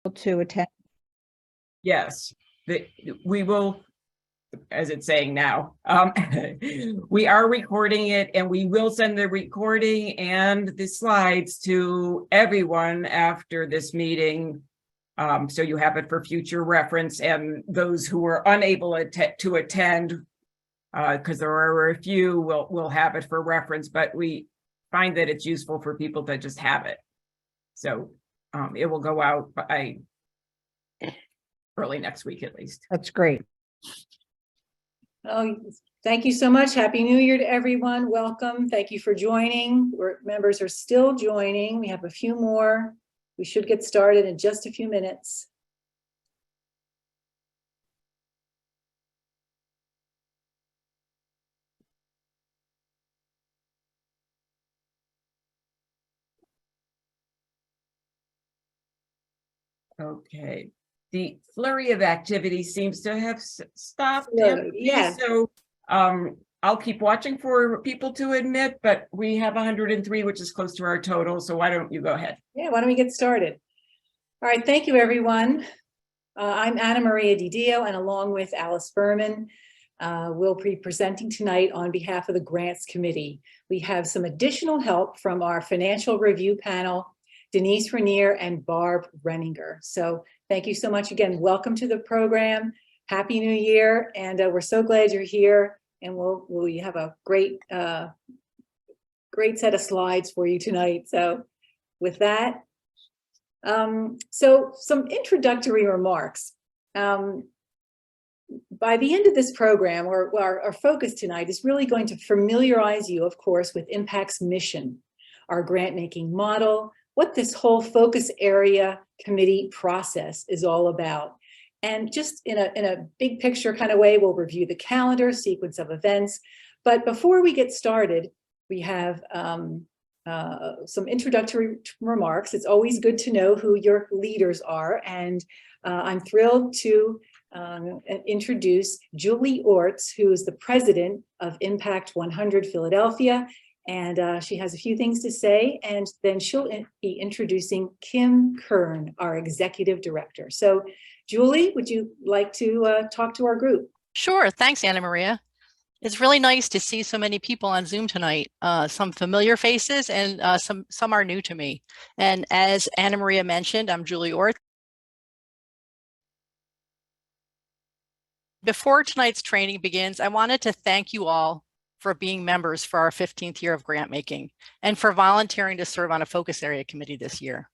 to attend? Yes, we will, as it's saying now, we are recording it, and we will send the recording and the slides to everyone after this meeting. So you have it for future reference, and those who were unable to attend, because there are a few, will have it for reference, but we find that it's useful for people to just have it. So it will go out by early next week at least. That's great. Oh, thank you so much. Happy New Year to everyone. Welcome. Thank you for joining. Members are still joining. We have a few more. We should get started in just a few minutes. Okay. The flurry of activity seems to have stopped. Yes. So I'll keep watching for people to admit, but we have 103, which is close to our total. So why don't you go ahead? Yeah, why don't we get started? All right, thank you, everyone. I'm Anna Maria DiDio, and along with Alice Berman, we'll be presenting tonight on behalf of the Grants Committee. We have some additional help from our financial review panel, Denise Rainier and Barb Renninger. So thank you so much again. Welcome to the program. Happy New Year. And we're so glad you're here. And we'll have a great set of slides for you tonight. So with that, so some introductory remarks. By the end of this program, our focus tonight is really going to familiarize you, of course, with Impact's mission, our grant-making model, what this whole focus area committee process is all about. And just in a big picture kind of way, we'll review the calendar, sequence of events. But before we get started, we have some introductory remarks. It's always good to know who your leaders are. And I'm thrilled to introduce Julie Orts, who is the president of Impact 100 Philadelphia. And she has a few things to say, and then she'll be introducing Kim Kern, our executive director. So Julie, would you like to talk to our group? Sure, thanks, Anna Maria. It's really nice to see so many people on Zoom tonight, some familiar faces and some are new to me. And as Anna Maria mentioned, I'm Julie Orts. Before tonight's training begins, I wanted to thank you all for being members for our 15th year of grant making and for volunteering to serve on a focus area committee this year.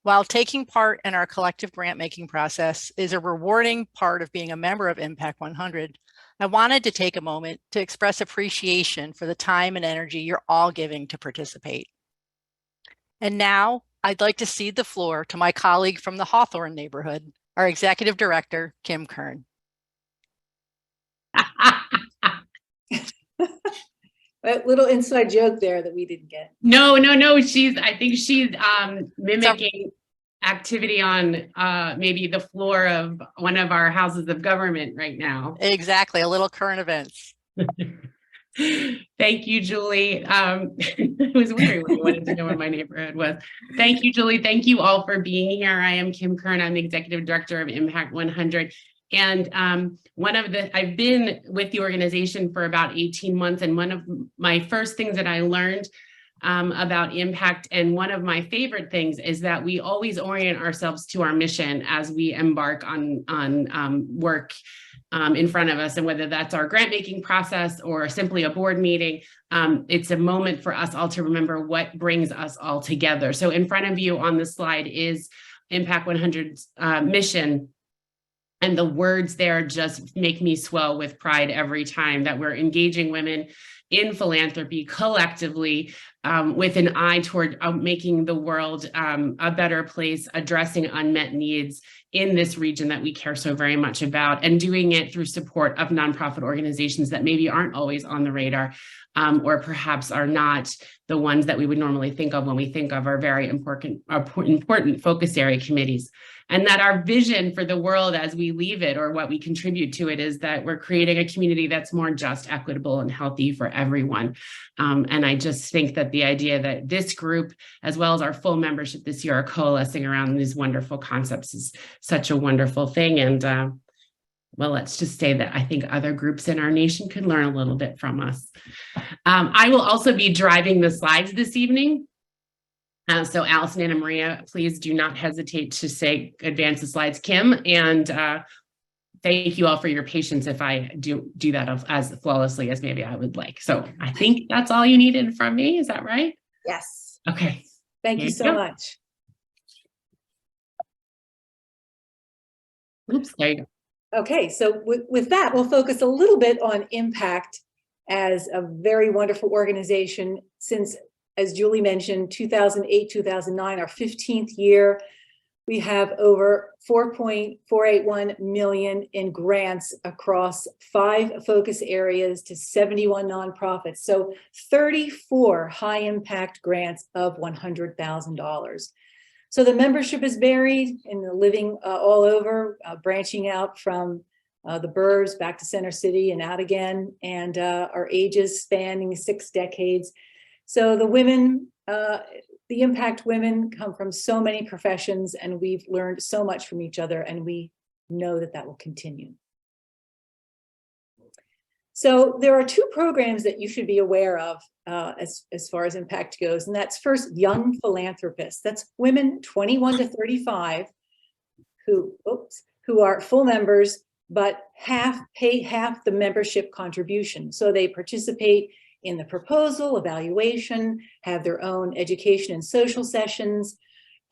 While taking part in our collective grant making process is a rewarding part of being a member of Impact 100, I wanted to take a moment to express appreciation for the time and energy you're all giving to participate. And now I'd like to cede the floor to my colleague from the Hawthorne neighborhood, our executive director, Kim Kern. A little inside joke there that we didn't get. No. I think she's mimicking activity on maybe the floor of one of our houses of government right now. Exactly, a little current events. Thank you, Julie. It was weird when you wanted to know where my neighborhood was. Thank you, Julie. Thank you all for being here. I am Kim Kern. I'm the executive director of Impact 100. And I've been with the organization for about 18 months. And one of my first things that I learned about Impact, and one of my favorite things, is that we always orient ourselves to our mission as we embark on work in front of us. And whether that's our grant making process or simply a board meeting, it's a moment for us all to remember what brings us all together. So in front of you on the slide is Impact 100's mission. And the words there just make me swell with pride every time that we're engaging women in philanthropy collectively with an eye toward making the world a better place, addressing unmet needs in this region that we care so very much about, and doing it through support of nonprofit organizations that maybe aren't always on the radar or perhaps are not the ones that we would normally think of when we think of our very important focus area committees. And that our vision for the world as we leave it, or what we contribute to it, is that we're creating a community that's more just, equitable, and healthy for everyone. And I just think that the idea that this group, as well as our full membership this year, are coalescing around these wonderful concepts is such a wonderful thing. And well, let's just say that I think other groups in our nation could learn a little bit from us. I will also be driving the slides this evening. So Allison and Maria, please do not hesitate to say advance the slides, Kim, and thank you all for your patience if I do that as flawlessly as maybe I would like. So I think that's all you needed from me. Is that right? Yes. Okay. Thank you so much. Oops, there you go. Okay, so with that, we'll focus a little bit on Impact as a very wonderful organization since, as Julie mentioned, 2008, 2009, our 15th year. We have over 4.481 million in grants across 5 focus areas to 71 nonprofits. So 34 high impact grants of $100,000. So the membership is varied and living all over, branching out from the burbs back to Center City and out again, and our ages spanning 6 decades. So the women, the Impact women come from so many professions, and we've learned so much from each other, and we know that that will continue. So there are 2 programs that you should be aware of as far as Impact goes, and that's first Young Philanthropists. That's women 21 to 35 who are full members, but pay half the membership contribution. So they participate in the proposal, evaluation, have their own education and social sessions,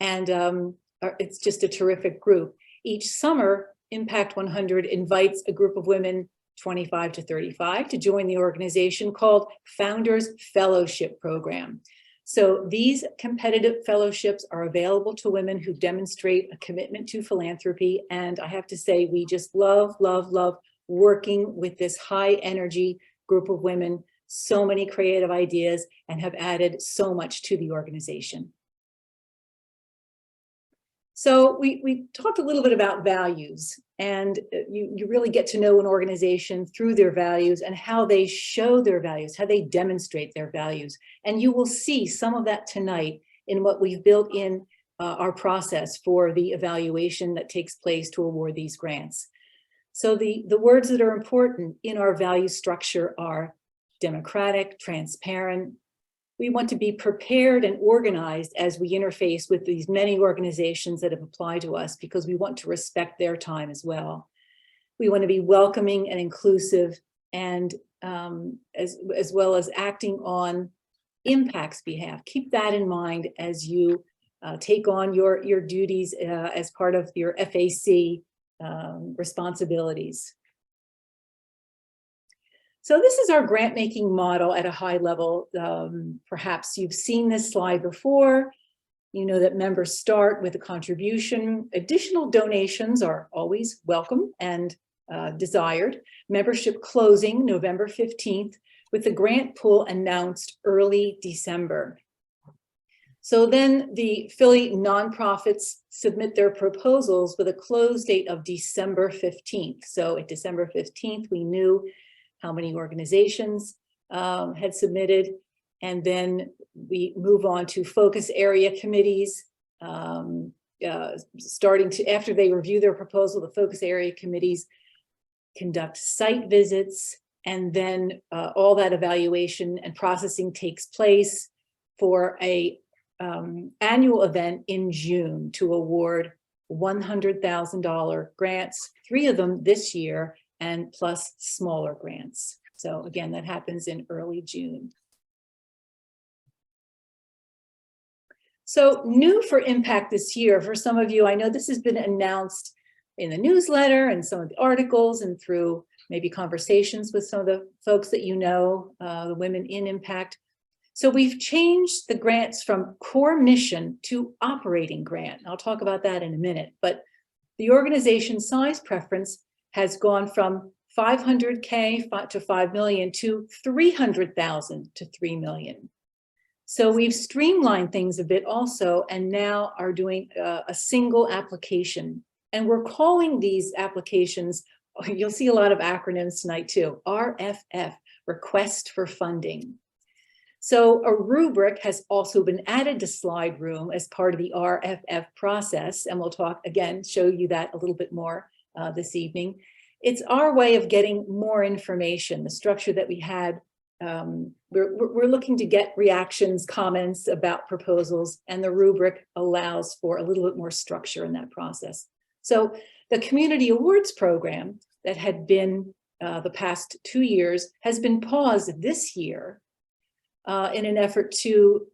and it's just a terrific group. Each summer, Impact 100 invites a group of women 25 to 35 to join the organization called Founders Fellowship Program. So these competitive fellowships are available to women who demonstrate a commitment to philanthropy. And I have to say, we just love, love, love working with this high energy group of women, so many creative ideas, and have added so much to the organization. So we talked a little bit about values, and you really get to know an organization through their values and how they show their values, how they demonstrate their values. And you will see some of that tonight in what we've built in our process for the evaluation that takes place to award these grants. So the words that are important in our value structure are democratic, transparent. We want to be prepared and organized as we interface with these many organizations that have applied to us, because we want to respect their time as well. We want to be welcoming and inclusive, and as well as acting on Impact's behalf. Keep that in mind as you take on your duties as part of your FAC responsibilities. So this is our grant making model at a high level. Perhaps you've seen this slide before. You know that members start with a contribution. Additional donations are always welcome and desired. Membership closing November 15th, with the grant pool announced early December. So then the Philly nonprofits submit their proposals with a close date of December 15th. So at December 15th, we knew how many organizations had submitted, and then we move on to focus area committees. Starting to, after they review their proposal, the focus area committees conduct site visits, and then all that evaluation and processing takes place for a annual event in June to award $100,000 grants, 3 of them this year, and plus smaller grants. So again, that happens in early June. So new for Impact this year, for some of you, I know this has been announced in the newsletter and some of the articles and through maybe conversations with some of the folks that you know, the women in Impact. So we've changed the grants from core mission to operating grant. I'll talk about that in a minute, but the organization size preference has gone from 500K to 5 million to 300,000 to 3 million. So we've streamlined things a bit also, and now are doing a single application. And we're calling these applications, you'll see a lot of acronyms tonight too, RFF, request for funding. So a rubric has also been added to Slide Room as part of the RFF process, and we'll talk again, show you that a little bit more this evening. It's our way of getting more information. The structure that we had, we're looking to get reactions, comments about proposals, and the rubric allows for a little bit more structure in that process. So the Community Awards program that had been the past 2 years has been paused this year in an effort to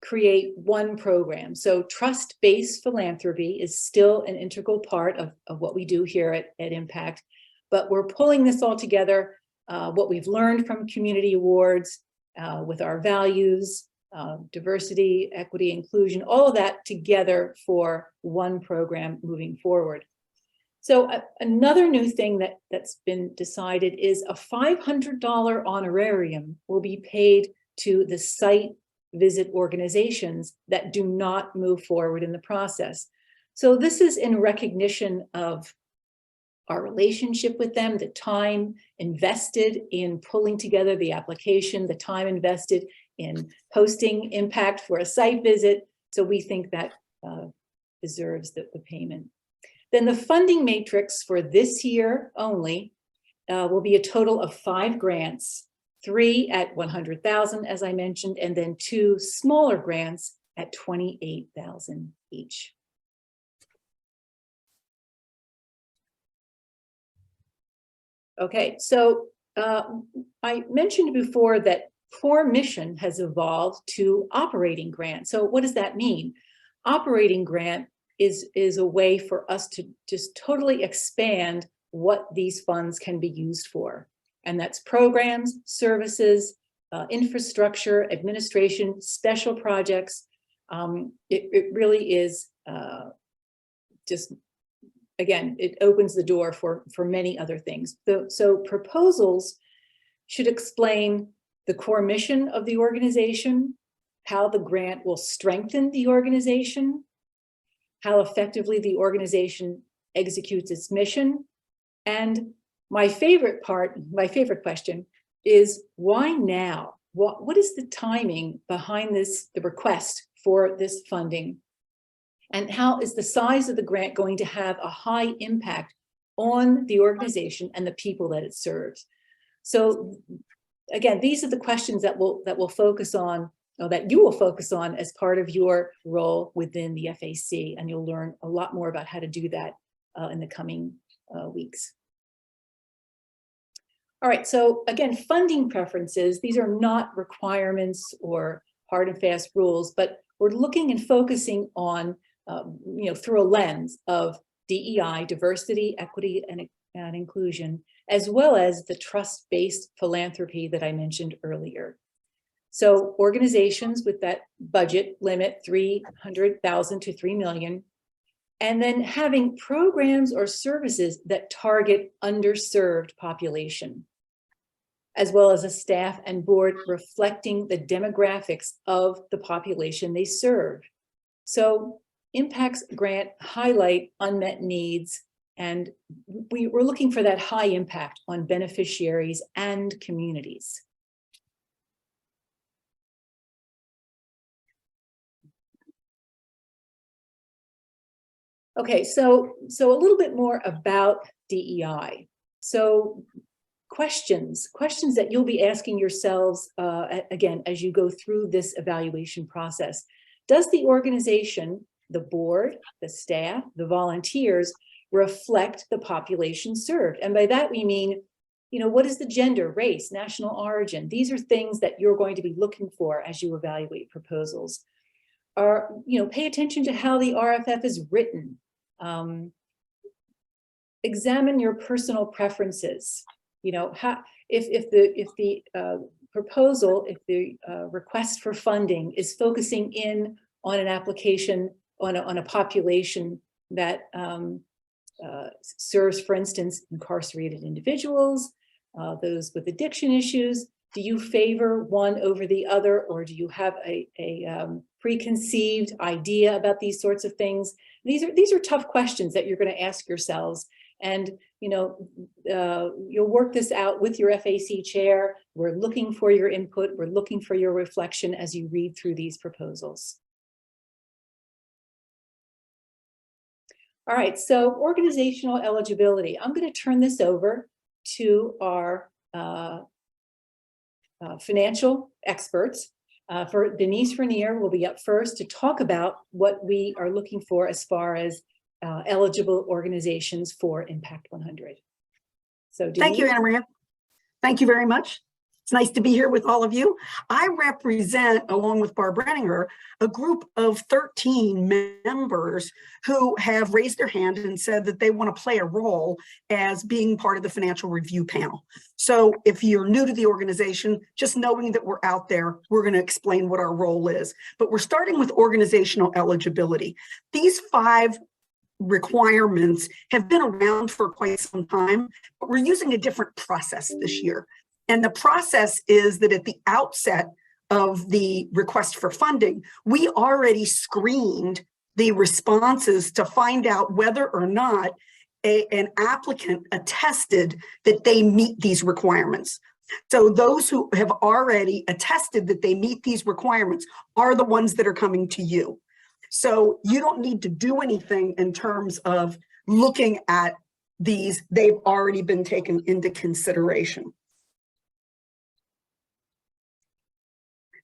create one program. So trust-based philanthropy is still an integral part of what we do here at Impact, but we're pulling this all together, what we've learned from Community Awards with our values, diversity, equity, inclusion, all of that together for one program moving forward. So another new thing that's been decided is a $500 honorarium will be paid to the site visit organizations that do not move forward in the process. So this is in recognition of our relationship with them, the time invested in pulling together the application, the time invested in posting Impact for a site visit. So we think that deserves the payment. Then the funding matrix for this year only will be a total of 5 grants, 3 at 100,000, as I mentioned, and then 2 smaller grants at 28,000 each. Okay, so I mentioned before that core mission has evolved to operating grant. So what does that mean? Operating grant is a way for us to just totally expand what these funds can be used for. And that's programs, services, infrastructure, administration, special projects. It really is just, again, it opens the door for many other things. So proposals should explain the core mission of the organization, how the grant will strengthen the organization, how effectively the organization executes its mission. And my favorite question is, why now? What is the timing behind the request for this funding? And how is the size of the grant going to have a high impact on the organization and the people that it serves? So again, these are the questions that we'll focus on, or that you will focus on as part of your role within the FAC, and you'll learn a lot more about how to do that in the coming weeks. All right, so again, funding preferences, these are not requirements or hard and fast rules, but we're looking and focusing on, through a lens of DEI, diversity, equity, and inclusion, as well as the trust-based philanthropy that I mentioned earlier. So organizations with that budget limit, 300,000 to 3 million, and then having programs or services that target underserved population, as well as a staff and board reflecting the demographics of the population they serve. So Impact's grant highlight unmet needs, and we're looking for that high impact on beneficiaries and communities. Okay, so a little bit more about DEI. So questions that you'll be asking yourselves, again, as you go through this evaluation process. Does the organization, the board, the staff, the volunteers reflect the population served? And by that we mean, what is the gender, race, national origin? These are things that you're going to be looking for as you evaluate proposals. Pay attention to how the RFF is written. Examine your personal preferences. If the proposal, if the request for funding is focusing in on an application on a population that serves, for instance, incarcerated individuals, those with addiction issues, do you favor one over the other, or do you have a preconceived idea about these sorts of things? These are tough questions that you're going to ask yourselves, And, you'll work this out with your FAC chair. We're looking for your input. We're looking for your reflection as you read through these proposals. All right, so organizational eligibility. I'm going to turn this over to our financial experts. For Denise Renier will be up first to talk about what we are looking for as far as eligible organizations for Impact 100. So Denise. Thank you, Anna Maria. Thank you very much. It's nice to be here with all of you. I represent, along with Barb Renninger, a group of 13 members who have raised their hand and said that they want to play a role as being part of the financial review panel. So if you're new to the organization, just knowing that we're out there, we're going to explain what our role is. But we're starting with organizational eligibility. These 5 requirements have been around for quite some time, but we're using a different process this year. And the process is that at the outset of the request for funding, we already screened the responses to find out whether or not an applicant attested that they meet these requirements. So those who have already attested that they meet these requirements are the ones that are coming to you. So you don't need to do anything in terms of looking at these. They've already been taken into consideration.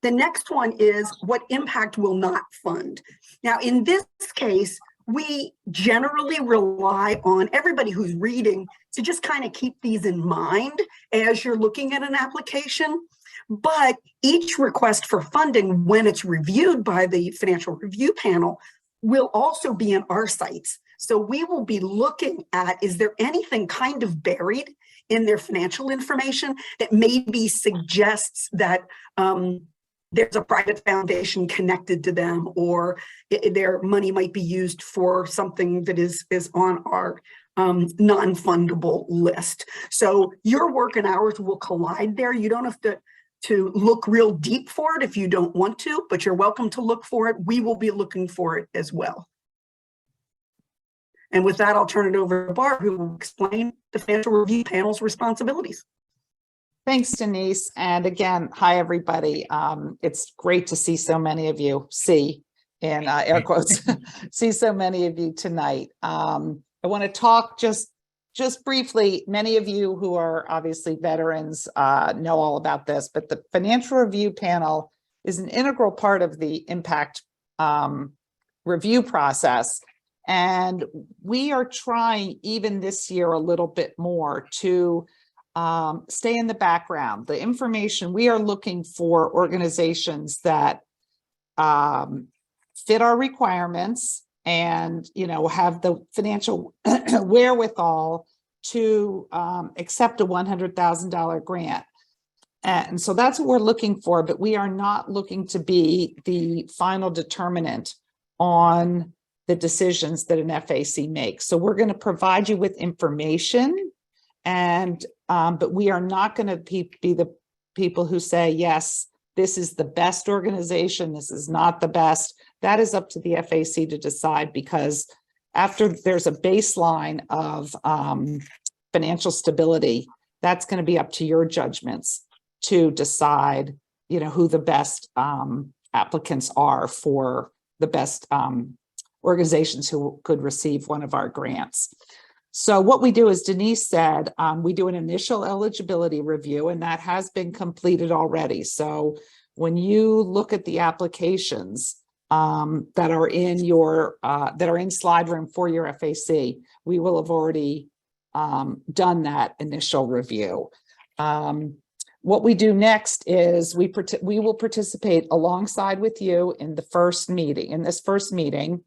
The next one is what impact will not fund. Now, in this case, we generally rely on everybody who's reading to just kind of keep these in mind as you're looking at an application. But each request for funding, when it's reviewed by the financial review panel, will also be in our sites. So we will be looking at, is there anything kind of buried in their financial information that maybe suggests that there's a private foundation connected to them, or their money might be used for something that is on our non-fundable list. So your work and ours will collide there. You don't have to look real deep for it if you don't want to, but you're welcome to look for it. We will be looking for it as well. And with that, I'll turn it over to Barb, who will explain the financial review panel's responsibilities. Thanks, Denise. And again, hi, everybody. It's great to see so many of you, in air quotes, see so many of you tonight. I want to talk just briefly. Many of you who are obviously veterans know all about this, but the financial review panel is an integral part of the impact review process. And we are trying, even this year, a little bit more to stay in the background. The information, we are looking for organizations that fit our requirements and, have the financial wherewithal to accept a $100,000 grant. And so that's what we're looking for, but we are not looking to be the final determinant on the decisions that an FAC makes. So we're going to provide you with information, and but we are not going to be the people who say, yes, this is the best organization, this is not the best. That is up to the FAC to decide, because after there's a baseline of financial stability, that's going to be up to your judgments to decide, who the best applicants are for the best organizations who could receive one of our grants. So what we do, as Denise said, we do an initial eligibility review, and that has been completed already. So when you look at the applications that are in slide room for your FAC, we will have already done that initial review. What we do next is we will participate alongside with you in this first meeting.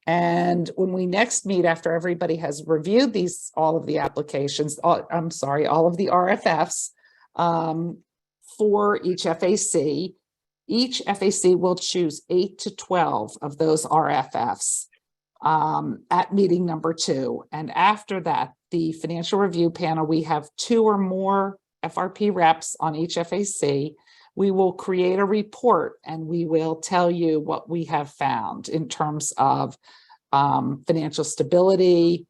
And when we next meet, after everybody has reviewed all of the applications, all of the RFFs for each FAC will choose 8 to 12 of those RFFs at meeting number 2. And after that, the financial review panel, we have 2 or more FRP reps on each FAC. We will create a report, and we will tell you what we have found in terms of financial stability,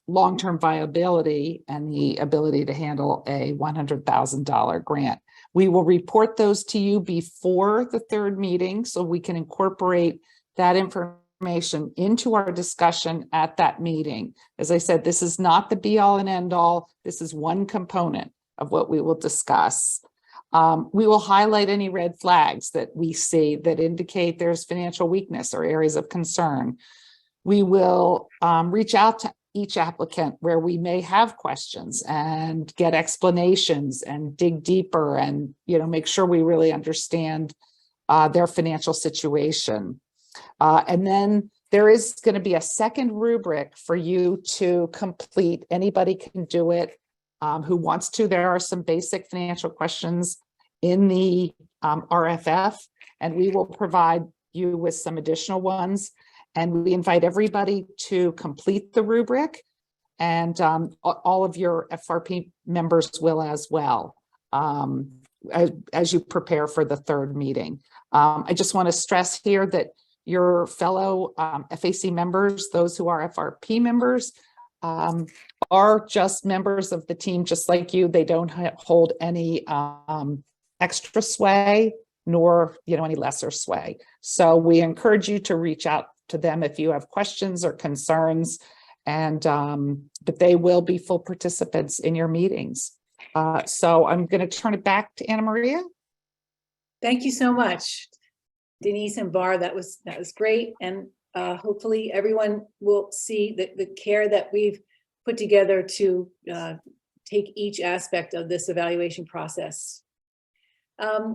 long-term viability and the ability to handle a $100,000 grant. We will report those to you before the third meeting so we can incorporate that information into our discussion at that meeting. As I said, this is not the be-all and end-all. This is one component of what we will discuss. We will highlight any red flags that we see that indicate there's financial weakness or areas of concern. We will reach out to each applicant where we may have questions and get explanations and dig deeper and, make sure we really understand their financial situation. And then there is going to be a second rubric for you to complete. Anybody can do it who wants to. There are some basic financial questions in the RFF, and we will provide you with some additional ones. And we invite everybody to complete the rubric, and all of your FRP members will as well, as you prepare for the third meeting. I just want to stress here that your fellow FAC members, those who are FRP members, are just members of the team, just like you. They don't hold any extra sway, nor any lesser sway. So we encourage you to reach out to them if you have questions or concerns, and but they will be full participants in your meetings. So I'm going to turn it back to Anna Maria. Thank you so much, Denise and Bar. That was great, and hopefully everyone will see the care that we've put together to take each aspect of this evaluation process.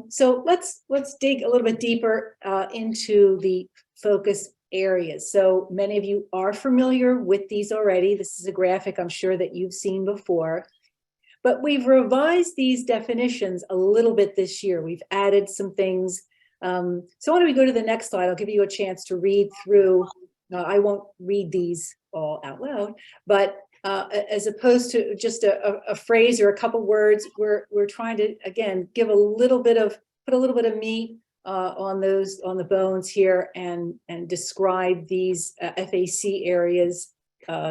So let's dig a little bit deeper into the focus areas. So many of you are familiar with these already. This is a graphic I'm sure that you've seen before, but we've revised these definitions a little bit this year. We've added some things. So why don't we go to the next slide? I'll give you a chance to read through. I won't read these all out loud, but as opposed to just a phrase or a couple words, we're trying to, again, give put a little bit of meat on the bones here and describe these FAC areas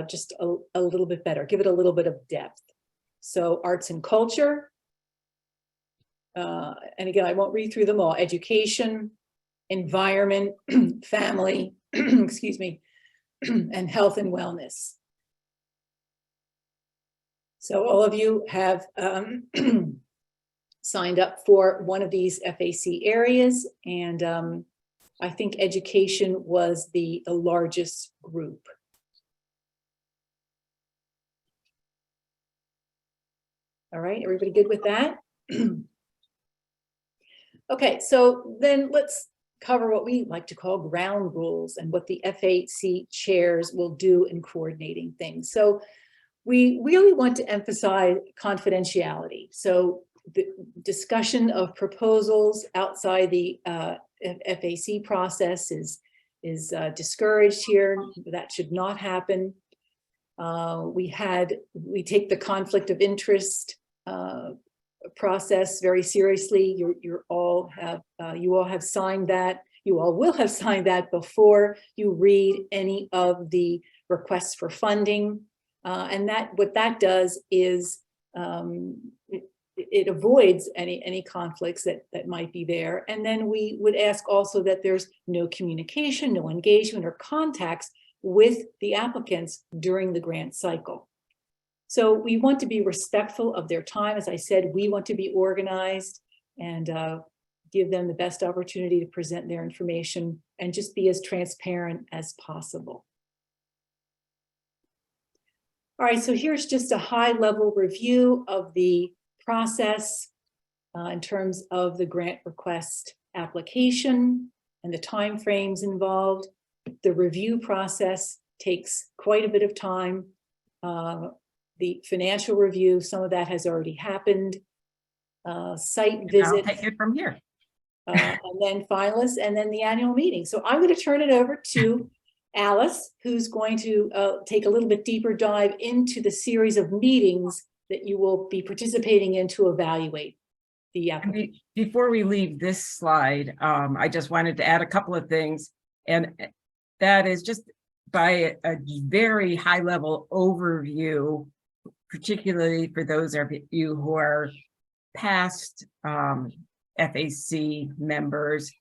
just a little bit better, give it a little bit of depth. So arts and culture, and again, I won't read through them all: education, environment, family, excuse me, and health and wellness. So all of you have signed up for one of these FAC areas, and I think education was the largest group. All right, everybody good with that? Okay, so then let's cover what we like to call ground rules and what the FAC chairs will do in coordinating things. So we really want to emphasize confidentiality. So the discussion of proposals outside the FAC process is discouraged here. That should not happen. We take the conflict of interest process very seriously. You all have signed that. You all will have signed that before you read any of the requests for funding. And what that does is it avoids any conflicts that might be there. And then we would ask also that there's no communication, no engagement or contacts with the applicants during the grant cycle. So we want to be respectful of their time. As I said, we want to be organized and give them the best opportunity to present their information and just be as transparent as possible. All right, so here's just a high-level review of the process in terms of the grant request application and the timeframes involved. The review process takes quite a bit of time. The financial review, some of that has already happened. Site visit. I'll take it from here. And then finalists, and then the annual meeting. So I'm going to turn it over to Alice, who's going to take a little bit deeper dive into the series of meetings that you will be participating in to evaluate the application. Before we leave this slide, I just wanted to add a couple of things, and that is just by a very high level overview, particularly for those of you who are past FAC members.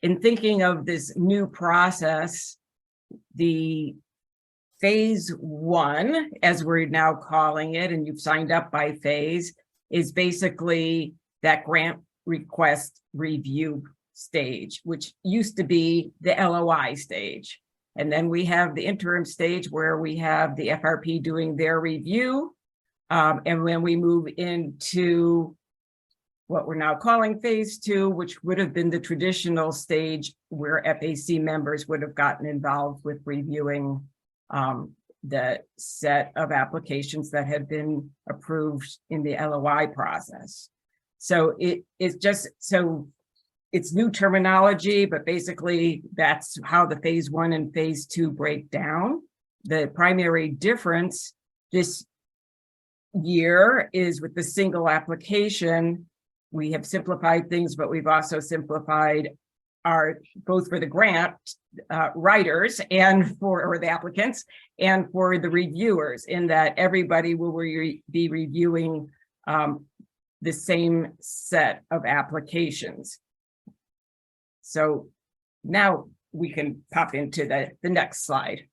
In thinking of this new process, the phase 1, as we're now calling it, and you've signed up by phase, is basically that grant request review stage, which used to be the LOI stage. And then we have the interim stage where we have the FRP doing their review. And when we move into what we're now calling phase 2, which would have been the traditional stage where FAC members would have gotten involved with reviewing the set of applications that had been approved in the LOI process. So it's just, so it's new terminology, but basically that's how the phase 1 and phase 2 break down. The primary difference this year is with the single application. We have simplified things, but we've also simplified our, both for the grant writers and for the applicants and for the reviewers, in that everybody will be reviewing the same set of applications. So now we can pop into the next slide.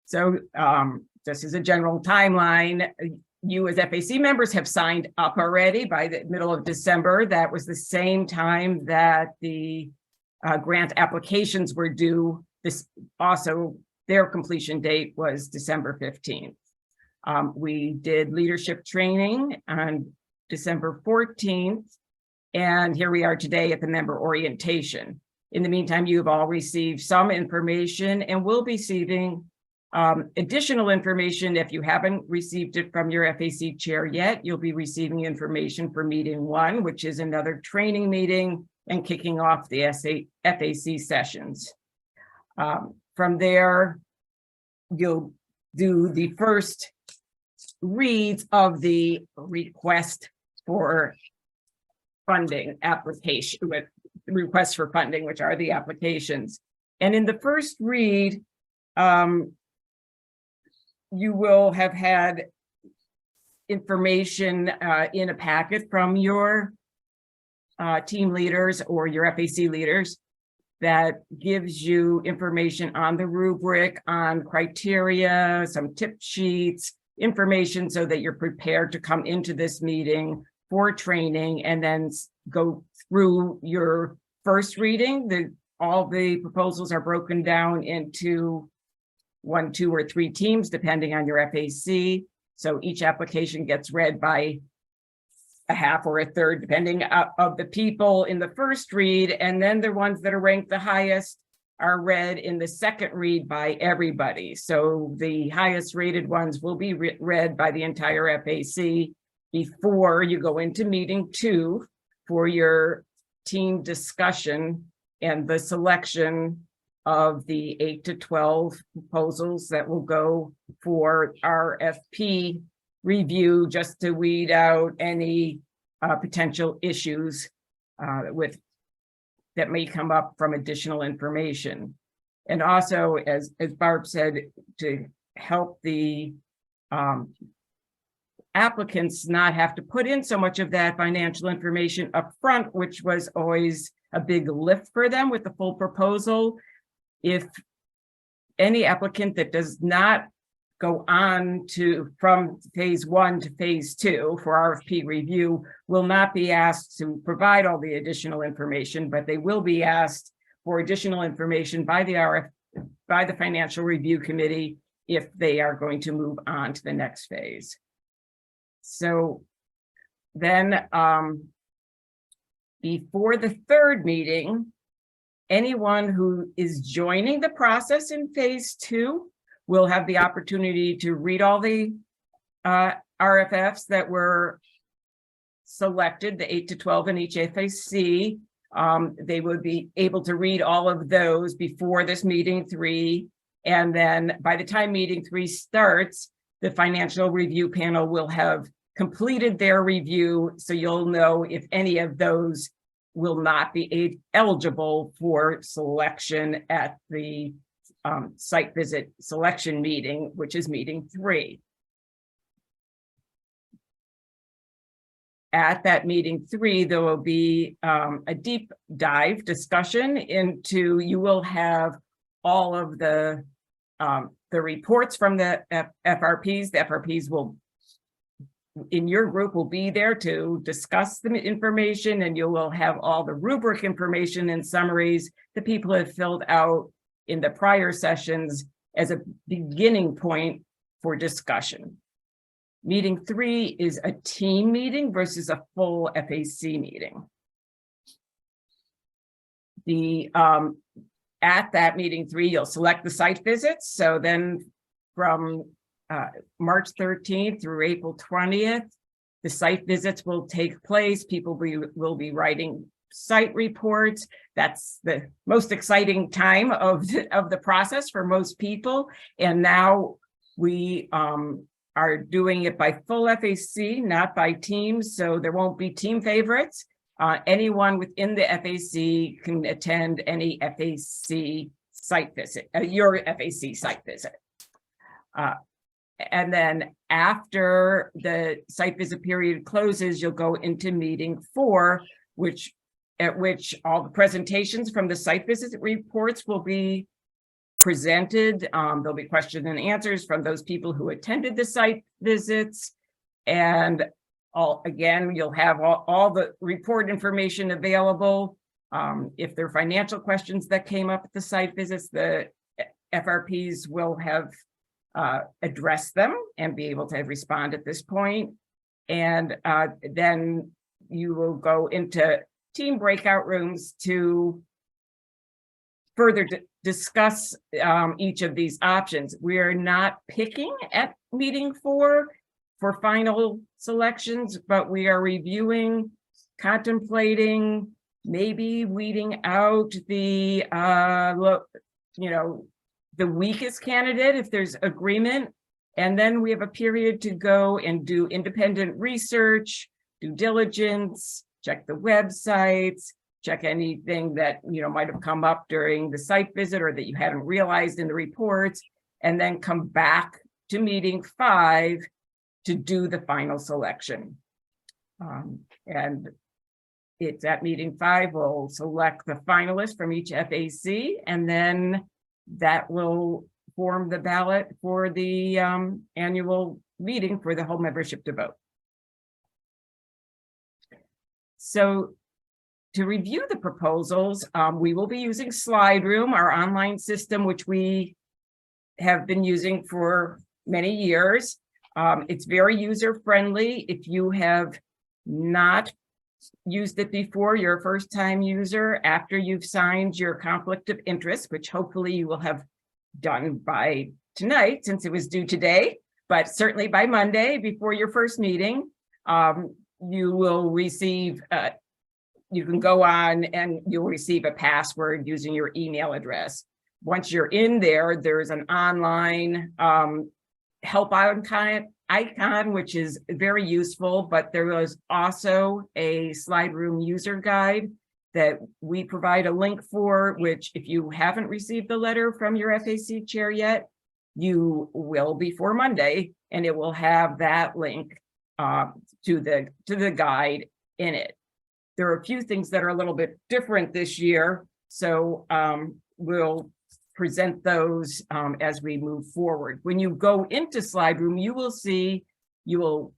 So just as a general timeline, you as FAC members have signed up already by the middle of December. That was the same time that the grant applications were due. This also, their completion date was December 15th. We did leadership training on December 14th. And here we are today at the member orientation. In the meantime, you've all received some information and will be receiving additional information. If you haven't received it from your FAC chair yet, you'll be receiving information for meeting 1, which is another training meeting and kicking off the FAC sessions. From there, you'll do the first reads of the request for funding application, with requests for funding, which are the applications. And in the first read, you will have had information in a packet from your team leaders or your FAC leaders that gives you information on the rubric, on criteria, some tip sheets, information so that you're prepared to come into this meeting for training and then go through your first reading. All the proposals are broken down into 1, 2, or 3 teams, depending on your FAC. So each application gets read by a half or a third, depending of the people in the first read. And then the ones that are ranked the highest are read in the second read by everybody. So the highest rated ones will be read by the entire FAC before you go into meeting 2 for your team discussion and the selection of the 8 to 12 proposals that will go for RFP review, just to weed out any potential issues that may come up from additional information. And also, as Barb said, to help the applicants not have to put in so much of that financial information up front, which was always a big lift for them with the full proposal. If any applicant that does not go on from phase 1 to phase 2 for RFP review will not be asked to provide all the additional information, but they will be asked for additional information by the Financial Review Committee if they are going to move on to the next phase. So then before the third meeting, anyone who is joining the process in phase 2 will have the opportunity to read all the RFFs that were selected, the 8 to 12 in each FAC. They would be able to read all of those before this meeting 3. And then by the time meeting 3 starts, the financial review panel will have completed their review. So you'll know if any of those will not be eligible for selection at the site visit selection meeting, which is meeting 3. At that meeting 3, there will be a deep dive discussion into, you will have all of the reports from the FRPs. The FRPs will, in your group, will be there to discuss the information, and you will have all the rubric information and summaries that people have filled out in the prior sessions as a beginning point for discussion. Meeting 3 is a team meeting versus a full FAC meeting. At that meeting 3, you'll select the site visits. So then from March 13th through April 20th, the site visits will take place. People will be writing site reports. That's the most exciting time of the process for most people. And now we are doing it by full FAC, not by teams. So there won't be team favorites. Anyone within the FAC can attend any FAC site visit, your FAC site visit. And then after the site visit period closes, you'll go into meeting 4, at which all the presentations from the site visit reports will be presented. There'll be questions and answers from those people who attended the site visits. And again, you'll have all the report information available. If there are financial questions that came up at the site visits, the FRPs will have addressed them and be able to respond at this point. And then you will go into team breakout rooms to further discuss each of these options. We are not picking at meeting 4 for final selections, but we are reviewing, contemplating, maybe weeding out the the weakest candidate if there's agreement. And then we have a period to go and do independent research, due diligence, check the websites, check anything that might have come up during the site visit or that you hadn't realized in the reports, and then come back to meeting 5 to do the final selection. And it's at meeting 5, we'll select the finalists from each FAC, and then that will form the ballot for the annual meeting for the whole membership to vote. So to review the proposals, we will be using SlideRoom, our online system, which we have been using for many years. It's very user-friendly. If you have not used it before, you're a first-time user, after you've signed your conflict of interest, which hopefully you will have done by tonight since it was due today, but certainly by Monday before your first meeting, you will receive, you can go on and you'll receive a password using your email address. Once you're in there, there's an online help icon, which is very useful, but there was also a SlideRoom user guide that we provide a link for, which if you haven't received the letter from your FAC chair yet, you will before Monday, and it will have that link to the guide in it. There are a few things that are a little bit different this year, so we'll present those as we move forward. When you go into SlideRoom, you will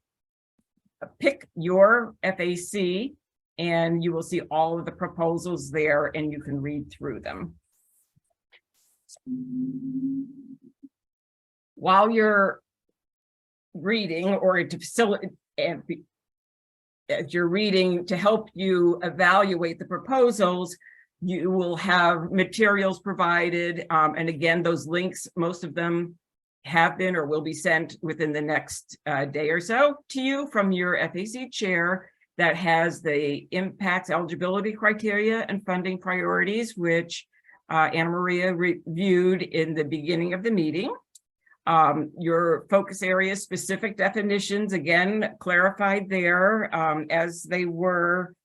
pick your FAC, and you will see all of the proposals there, and you can read through them. While you're reading, or to facilitate, as you're reading to help you evaluate the proposals, you will have materials provided. And again, those links, most of them have been or will be sent within the next day or so to you from your FAC chair, that has the impacts, eligibility criteria, and funding priorities, which Anna Maria reviewed in the beginning of the meeting. Your focus area specific definitions, again, clarified there as they were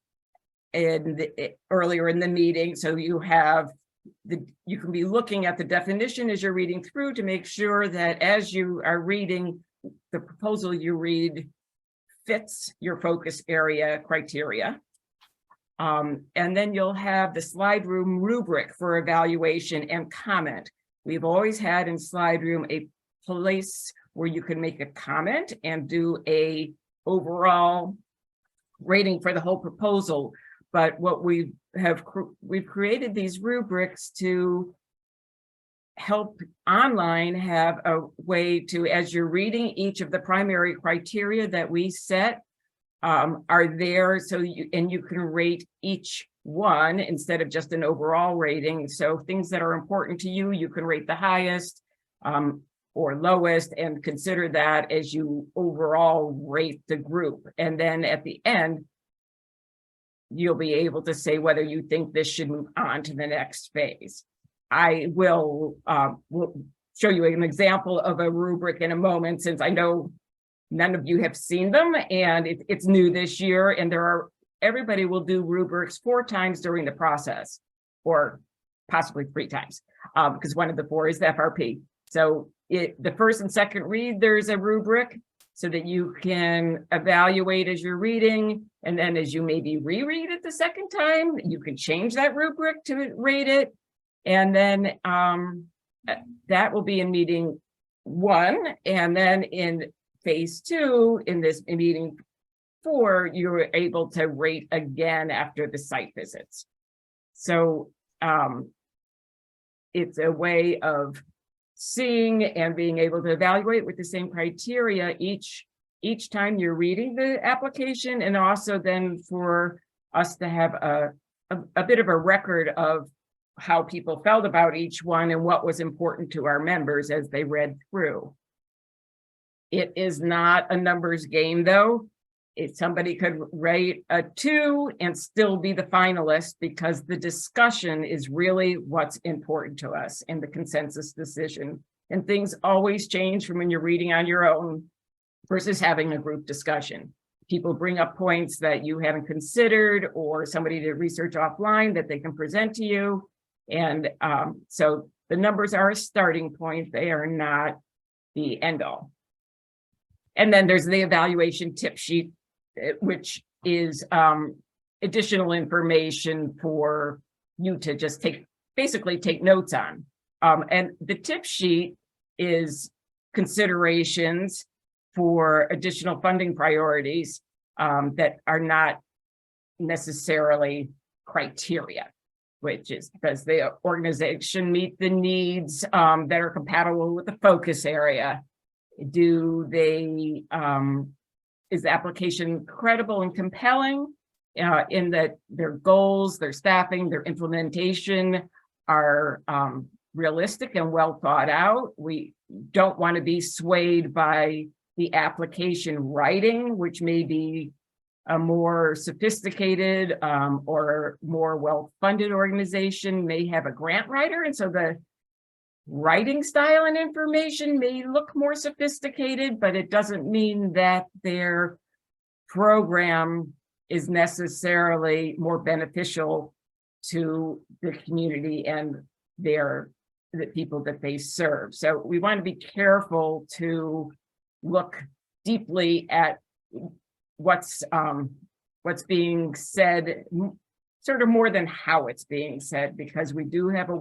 earlier in the meeting. So you can be looking at the definition as you're reading through to make sure that as you are reading, the proposal you read fits your focus area criteria. And then you'll have the slide room rubric for evaluation and comment. We've always had in slide room a place where you can make a comment and do a overall rating for the whole proposal. But what we've created these rubrics to help online have a way to, as you're reading, each of the primary criteria that we set are there, so you can rate each one instead of just an overall rating. So things that are important to you, you can rate the highest or lowest, and consider that as you overall rate the group. And then at the end, you'll be able to say whether you think this should move on to the next phase. I will show you an example of a rubric in a moment, since I know none of you have seen them, and it's new this year, and everybody will do rubrics 4 times during the process, or possibly 3 times, because one of the 4 is the FRP. So the first and second read, there's a rubric so that you can evaluate as you're reading, and then as you maybe reread it the second time, you can change that rubric to rate it. And then that will be in meeting 1, and then in phase 2, in meeting 4, you're able to rate again after the site visits. So it's a way of seeing and being able to evaluate with the same criteria each time you're reading the application, and also then for us to have a bit of a record of how people felt about each one and what was important to our members as they read through. It is not a numbers game, though. Somebody could rate a 2 and still be the finalist, because the discussion is really what's important to us and the consensus decision. And things always change from when you're reading on your own versus having a group discussion. People bring up points that you haven't considered, or somebody did research offline that they can present to you. And so the numbers are a starting point. They are not the end all. And then there's the evaluation tip sheet, which is additional information for you to just basically take notes on. And the tip sheet is considerations for additional funding priorities that are not necessarily criteria, which is, does the organization meet the needs that are compatible with the focus area? Do they, is the application credible and compelling in that their goals, their staffing, their implementation are realistic and well thought out? We don't want to be swayed by the application writing, which may be a more sophisticated or more well-funded organization may have a grant writer, and so the writing style and information may look more sophisticated, but it doesn't mean that their program is necessarily more beneficial to the community and the people that they serve. So we want to be careful to look deeply at what's being said, sort of more than how it's being said, because we do have a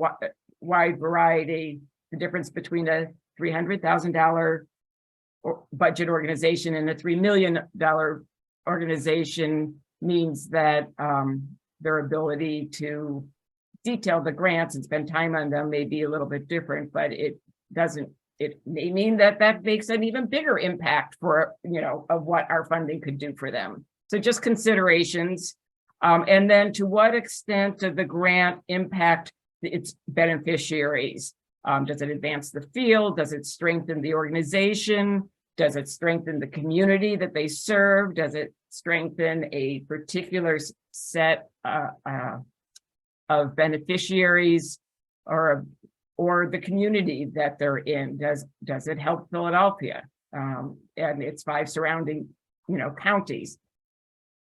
wide variety. The difference between a $300,000 budget organization and a $3 million organization means that their ability to detail the grants and spend time on them may be a little bit different, but it may mean that makes an even bigger impact for, of what our funding could do for them. So just considerations. And then to what extent does the grant impact its beneficiaries? Does it advance the field? Does it strengthen the organization? Does it strengthen the community that they serve? Does it strengthen a particular set of beneficiaries or the community that they're in? Does it help Philadelphia and its 5 surrounding counties?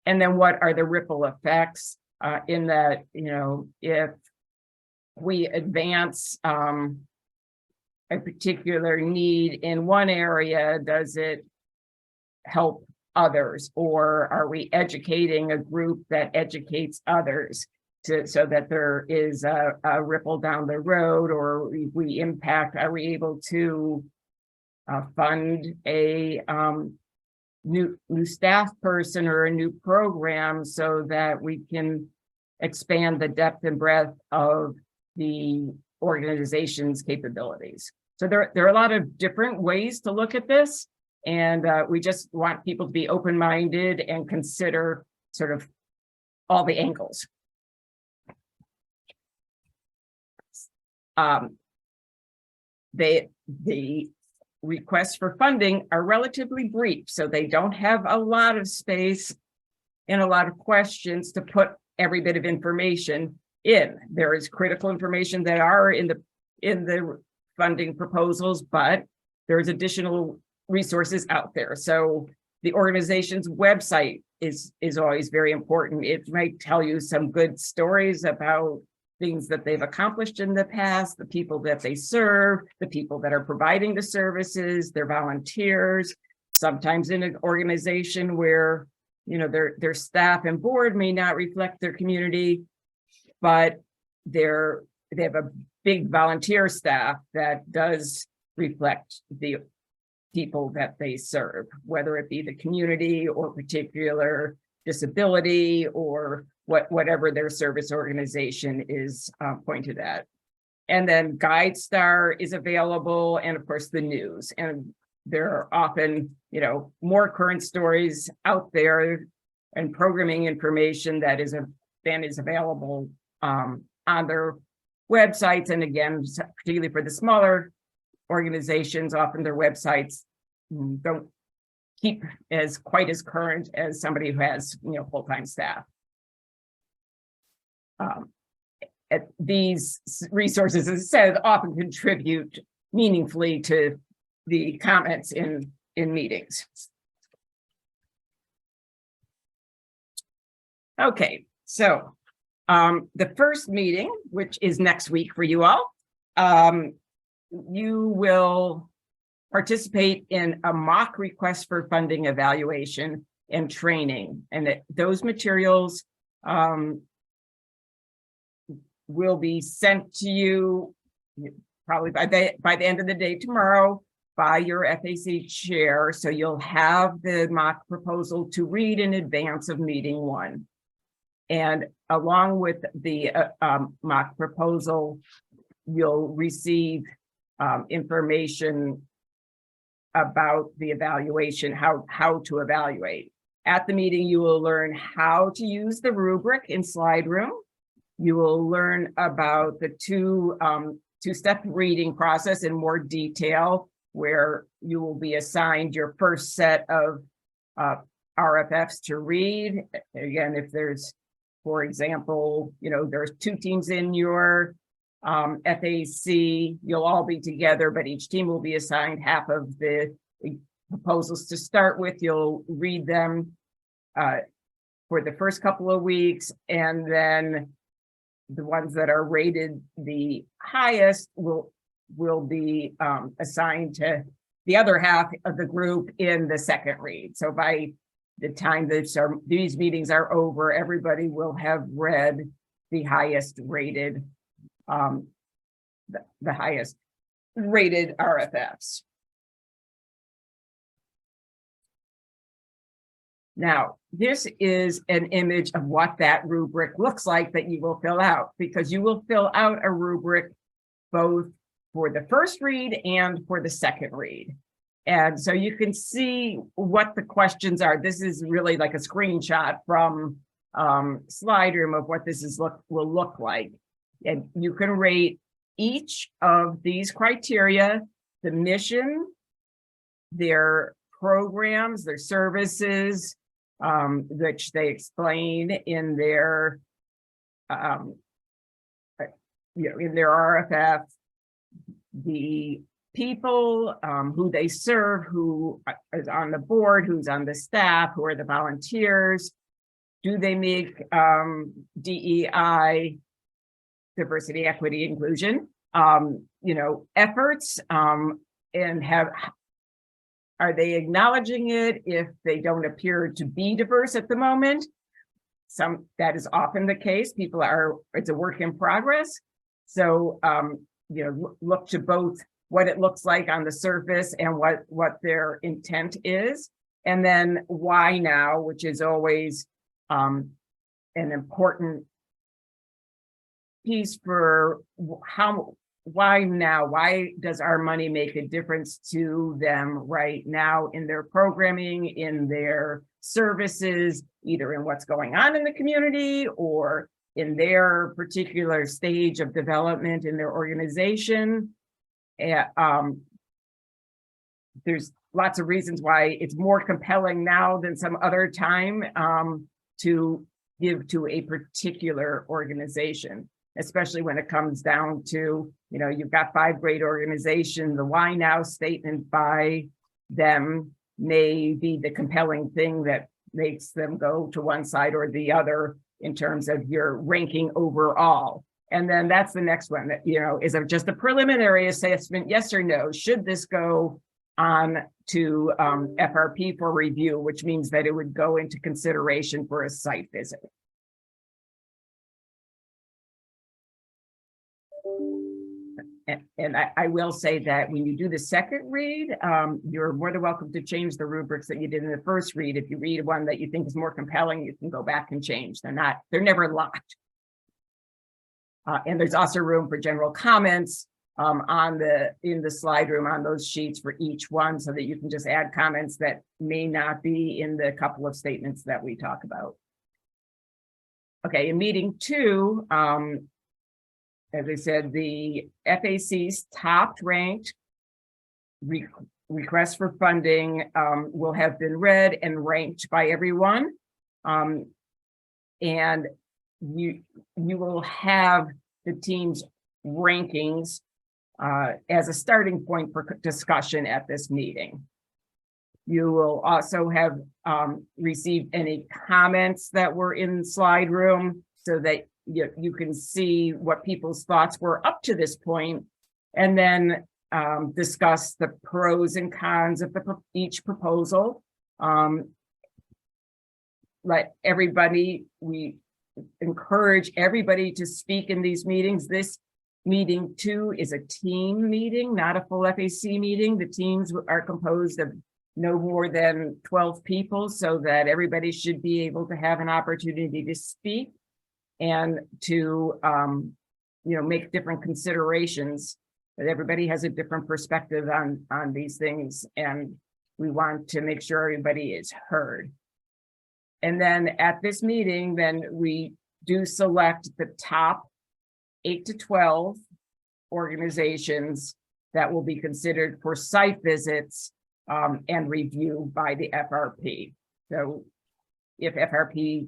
And then what are the ripple effects? in that, if we advance a particular need in one area, does it help others? Or are we educating a group that educates others so that there is a ripple down the road? Or we impact, are we able to fund a new staff person or a new program so that we can expand the depth and breadth of the organization's capabilities? So there are a lot of different ways to look at this, and we just want people to be open-minded and consider sort of all the angles. The requests for funding are relatively brief, so they don't have a lot of space and a lot of questions to put every bit of information in. There is critical information that are in the funding proposals, but there's additional resources out there. So the organization's website is always very important. It might tell you some good stories about things that they've accomplished in the past, the people that they serve, the people that are providing the services, their volunteers. Sometimes in an organization where, their staff and board may not reflect their community, but they have a big volunteer staff that does reflect the people that they serve, whether it be the community or particular disability or whatever their service organization is pointed at. And then GuideStar is available, and of course the news. And there are often, more current stories out there and programming information that is available on their websites. And again, particularly for the smaller organizations, often their websites don't keep quite as current as somebody who has, full-time staff. These resources, as I said, often contribute meaningfully to the comments in meetings. Okay, so the first meeting, which is next week for you all, you will participate in a mock request for funding evaluation and training, and those materials will be sent to you probably by the end of the day tomorrow by your FAC chair. So you'll have the mock proposal to read in advance of meeting one. And along with the mock proposal, you'll receive information about the evaluation, how to evaluate. At the meeting, you will learn how to use the rubric in Slide Room. You will learn about the two-step reading process in more detail, where you will be assigned your first set of RFFs to read. Again, if there's, for example, there's 2 teams in your FAC, you'll all be together, but each team will be assigned half of the proposals to start with. You'll read them for the first couple of weeks, and then the ones that are rated the highest will be assigned to the other half of the group in the second read. So by the time these meetings are over, everybody will have read the highest rated the highest rated RFFs. Now, this is an image of what that rubric looks like that you will fill out, because you will fill out a rubric both for the first read and for the second read. And so you can see what the questions are. This is really like a screenshot from Slide Room of what this will look like. And you can rate each of these criteria: the mission, their programs, their services, which they explain in their in their RFF, the people who they serve, who is on the board, who's on the staff, who are the volunteers, do they make DEI, diversity, equity, inclusion, efforts, and are they acknowledging it if they don't appear to be diverse at the moment? That is often the case. It's a work in progress. So, look to both what it looks like on the surface and what their intent is. And then why now, which is always an important piece for why now? Why does our money make a difference to them right now in their programming, in their services, either in what's going on in the community or in their particular stage of development in their organization? There's lots of reasons why it's more compelling now than some other time to give to a particular organization, especially when it comes down to, you've got 5 great organizations. The why now statement by them may be the compelling thing that makes them go to one side or the other in terms of your ranking overall. And then that's the next one that, is it just a preliminary assessment, yes or no? Should this go on to FRP for review, which means that it would go into consideration for a site visit. And I will say that when you do the second read, you're more than welcome to change the rubrics that you did in the first read. If you read one that you think is more compelling, you can go back and change. They're never locked. And there's also room for general comments in the slide room on those sheets for each one, so that you can just add comments that may not be in the couple of statements that we talk about. Okay, in meeting 2, as I said, the FAC's top ranked requests for funding will have been read and ranked by everyone. And you will have the team's rankings as a starting point for discussion at this meeting. You will also have received any comments that were in the slide room so that you can see what people's thoughts were up to this point, and then discuss the pros and cons of each proposal. We encourage everybody to speak in these meetings. This meeting 2 is a team meeting, not a full FAC meeting. The teams are composed of no more than 12 people, so that everybody should be able to have an opportunity to speak and to make different considerations. That everybody has a different perspective on these things, and we want to make sure everybody is heard. And then at this meeting, then we do select the top 8 to 12 organizations that will be considered for site visits and review by the FRP. So if FRP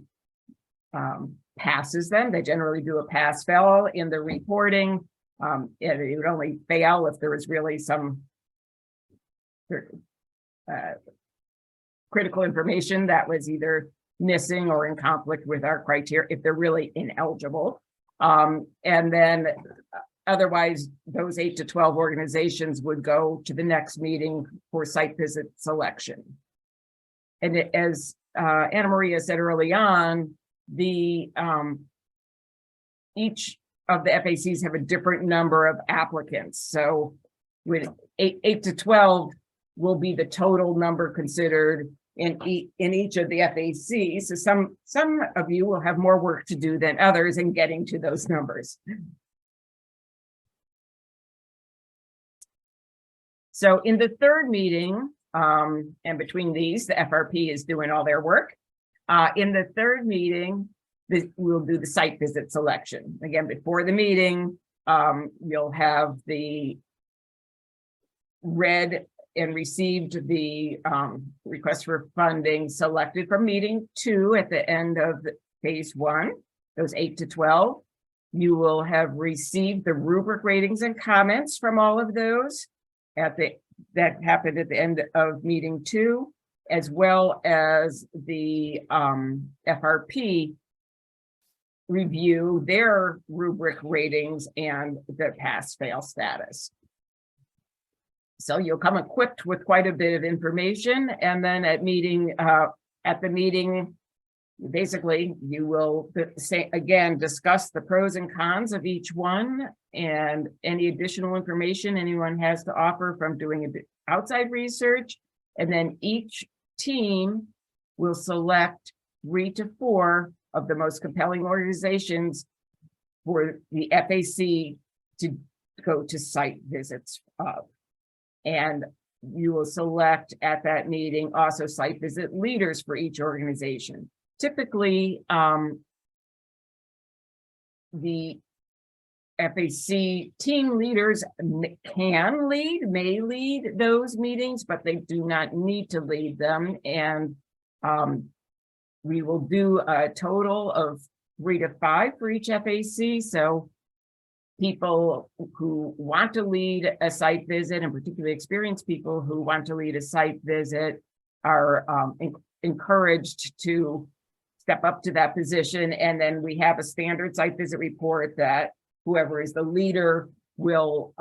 passes them, they generally do a pass-fail in the reporting. It would only fail if there was really some critical information that was either missing or in conflict with our criteria, if they're really ineligible. And then otherwise, those 8 to 12 organizations would go to the next meeting for site visit selection. And as Anna Maria said early on, each of the FACs have a different number of applicants. So with 8 to 12 will be the total number considered in each of the FACs. So some of you will have more work to do than others in getting to those numbers. So in the third meeting, and between these, the FRP is doing all their work. In the third meeting, we'll do the site visit selection. Again, before the meeting, you'll have the read and received the request for funding selected from meeting 2 at the end of phase 1, those 8 to 12. You will have received the rubric ratings and comments from all of those that happened at the end of meeting 2. as well as the FRP review their rubric ratings and the pass-fail status. So you'll come equipped with quite a bit of information, and then at the meeting, basically you will say again, discuss the pros and cons of each one and any additional information anyone has to offer from doing a bit outside research. And then each team will select 3 to 4 of the most compelling organizations for the FAC to go to site visits of. And you will select at that meeting also site visit leaders for each organization. Typically, the FAC team leaders may lead those meetings, but they do not need to lead them. And we will do a total of 3 to 5 for each FAC. So people who want to lead a site visit, and particularly experienced people who want to lead a site visit, are encouraged to step up to that position. And then we have a standard site visit report that whoever is the leader will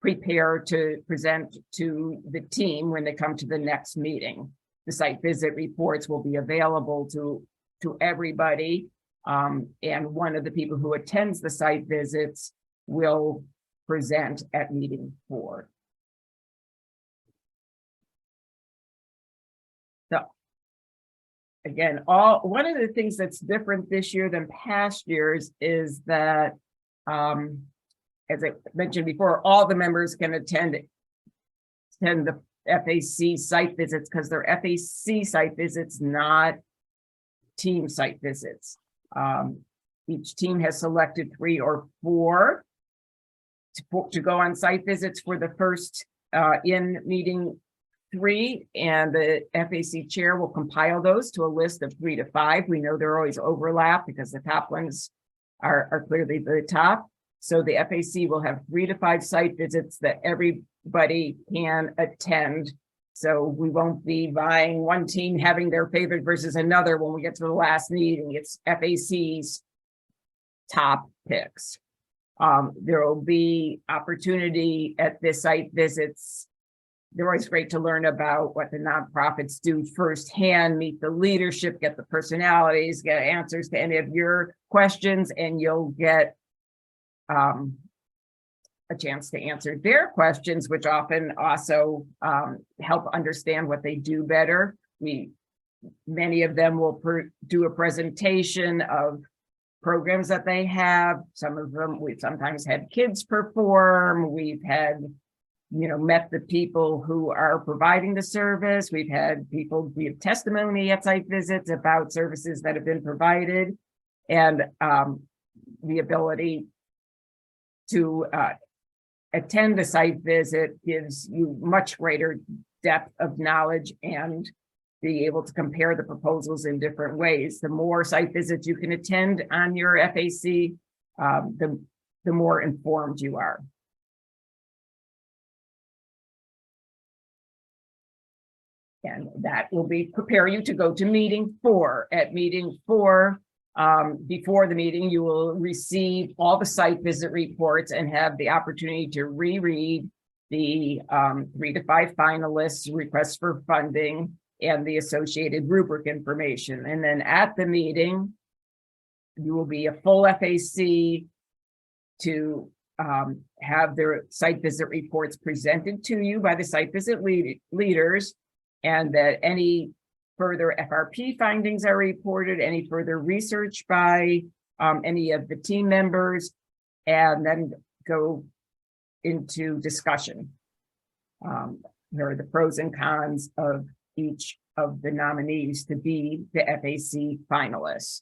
prepare to present to the team when they come to the next meeting. The site visit reports will be available to everybody. And one of the people who attends the site visits will present at meeting 4. So again, one of the things that's different this year than past years is that, as I mentioned before, all the members can attend the FAC site visits because they're FAC site visits, not team site visits. Each team has selected 3 or 4 to go on site visits for the first in meeting 3, and the FAC chair will compile those to a list of 3 to 5. We know there always overlap because the top ones are clearly the top. So the FAC will have 3 to 5 site visits that everybody can attend. So we won't be vying one team having their favorite versus another when we get to the last meeting. It's FAC's top picks. There will be opportunity at the site visits. They're always great to learn about what the nonprofits do firsthand, meet the leadership, get the personalities, get answers to any of your questions, and you'll get a chance to answer their questions, which often also help understand what they do better. Many of them will do a presentation of programs that they have. Some of them, we've sometimes had kids perform. We've had, met the people who are providing the service. We've had people give testimony at site visits about services that have been provided, and the ability to attend a site visit gives you much greater depth of knowledge and be able to compare the proposals in different ways. The more site visits you can attend on your FAC, the more informed you are. And that will prepare you to go to meeting 4. At meeting 4, before the meeting, you will receive all the site visit reports and have the opportunity to reread the 3 to 5 finalists' requests for funding and the associated rubric information. And then at the meeting, you will be a full FAC to have their site visit reports presented to you by the site visit leaders, and that any further FRP findings are reported, any further research by any of the team members, and then go into discussion. There are the pros and cons of each of the nominees to be the FAC finalists.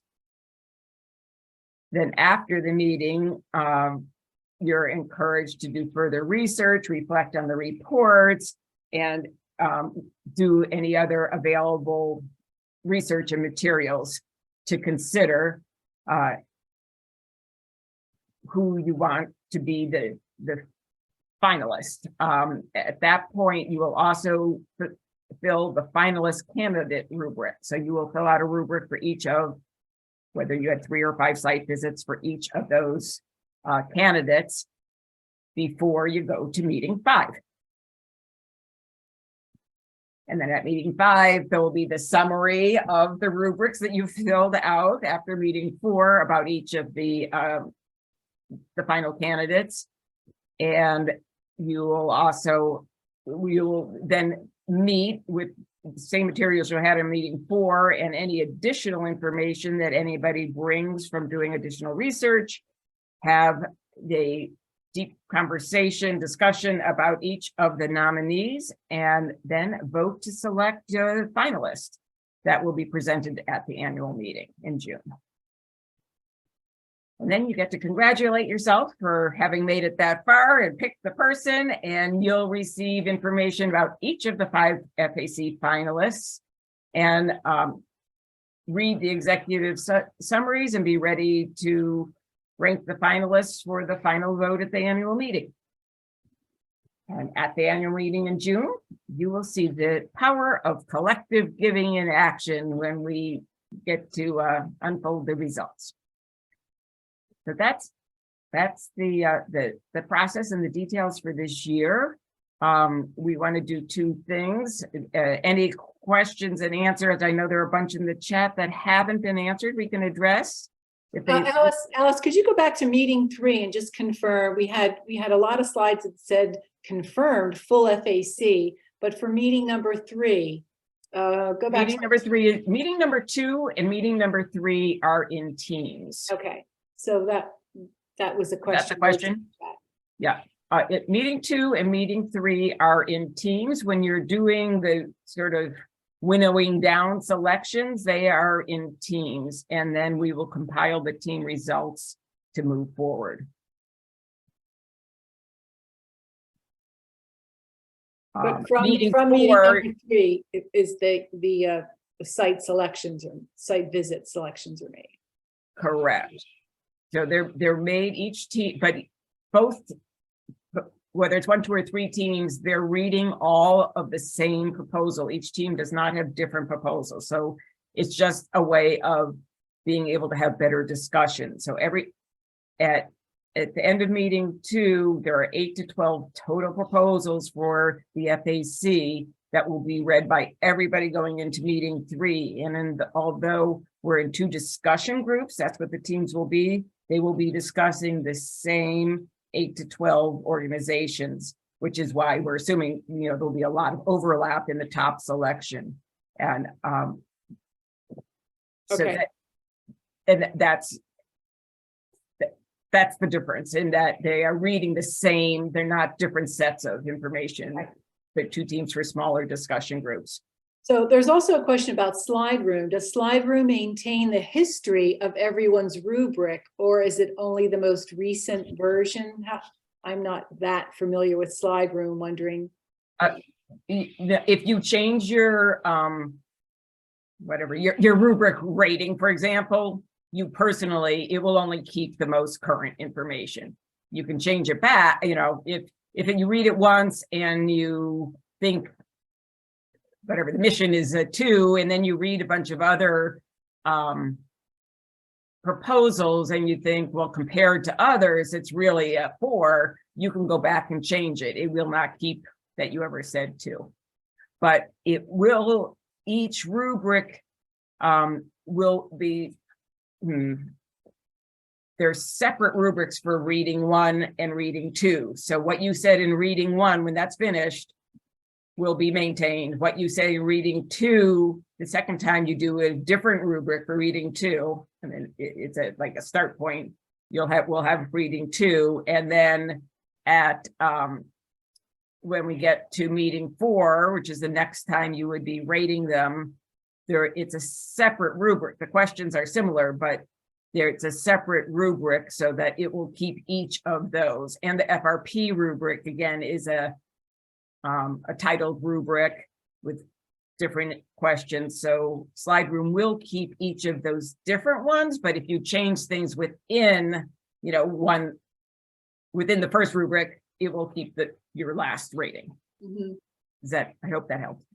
Then after the meeting, you're encouraged to do further research, reflect on the reports, and do any other available research and materials to consider who you want to be the finalist. At that point, you will also fill the finalist candidate rubric. So you will fill out a rubric for each of, whether you had 3 or 5 site visits for each of those candidates before you go to meeting 5. And then at meeting 5, there will be the summary of the rubrics that you filled out after meeting 4 about each of the final candidates. And you will also, we will then meet with the same materials you had in meeting 4 and any additional information that anybody brings from doing additional research, have a deep conversation, discussion about each of the nominees, and then vote to select a finalist that will be presented at the annual meeting in June. And then you get to congratulate yourself for having made it that far and pick the person, and you'll receive information about each of the 5 FAC finalists and read the executive summaries and be ready to rank the finalists for the final vote at the annual meeting. And at the annual meeting in June, you will see the power of collective giving in action when we get to unfold the results. So that's the process and the details for this year. We want to do 2 things. Any questions and answers? I know there are a bunch in the chat that haven't been answered. We can address. Alice, could you go back to meeting 3 and just confirm? We had a lot of slides that said confirmed full FAC, but for meeting number 3, go back. Meeting number 2 and meeting number 3 are in Teams. Okay, so that was a question. That's the question. Yeah. Meeting 2 and meeting 3 are in Teams. When you're doing the sort of winnowing down selections, they are in Teams, and then we will compile the team results to move forward. But from meeting number 3 is the site selections or site visit selections are made. Correct. So they're made each team, but both, whether it's 1, 2, or 3 teams, they're reading all of the same proposal. Each team does not have different proposals. So it's just a way of being able to have better discussion. So at the end of meeting 2, there are 8 to 12 total proposals for the FAC that will be read by everybody going into meeting 3. And although we're in 2 discussion groups, that's what the teams will be. They will be discussing the same 8 to 12 organizations, which is why we're assuming, there'll be a lot of overlap in the top selection. And okay. That's the difference, in that they are reading the same, they're not different sets of information. They're 2 teams for smaller discussion groups. So there's also a question about Slide Room. Does Slide Room maintain the history of everyone's rubric, or is it only the most recent version? I'm not that familiar with Slide Room, wondering. If you change your your rubric rating, for example, you personally, it will only keep the most current information. You can change it back, if you read it once and you think whatever the mission is a 2, and then you read a bunch of other proposals and you think, well, compared to others, it's really a 4, you can go back and change it. It will not keep that you ever said 2, but it will, each rubric will be, there's separate rubrics for reading 1 and reading 2. So what you said in reading 1, when that's finished, will be maintained. What you say in reading 2, the second time you do a different rubric for reading 2, and then it's like a start point. We'll have reading 2, and then at when we get to meeting 4, which is the next time you would be rating them, it's a separate rubric. The questions are similar, but it's a separate rubric so that it will keep each of those. And the FRP rubric, again, is a titled rubric with different questions. So Slide Room will keep each of those different ones, but if you change things within, within the first rubric, it will keep your last rating. Mm-hmm. I hope that helps.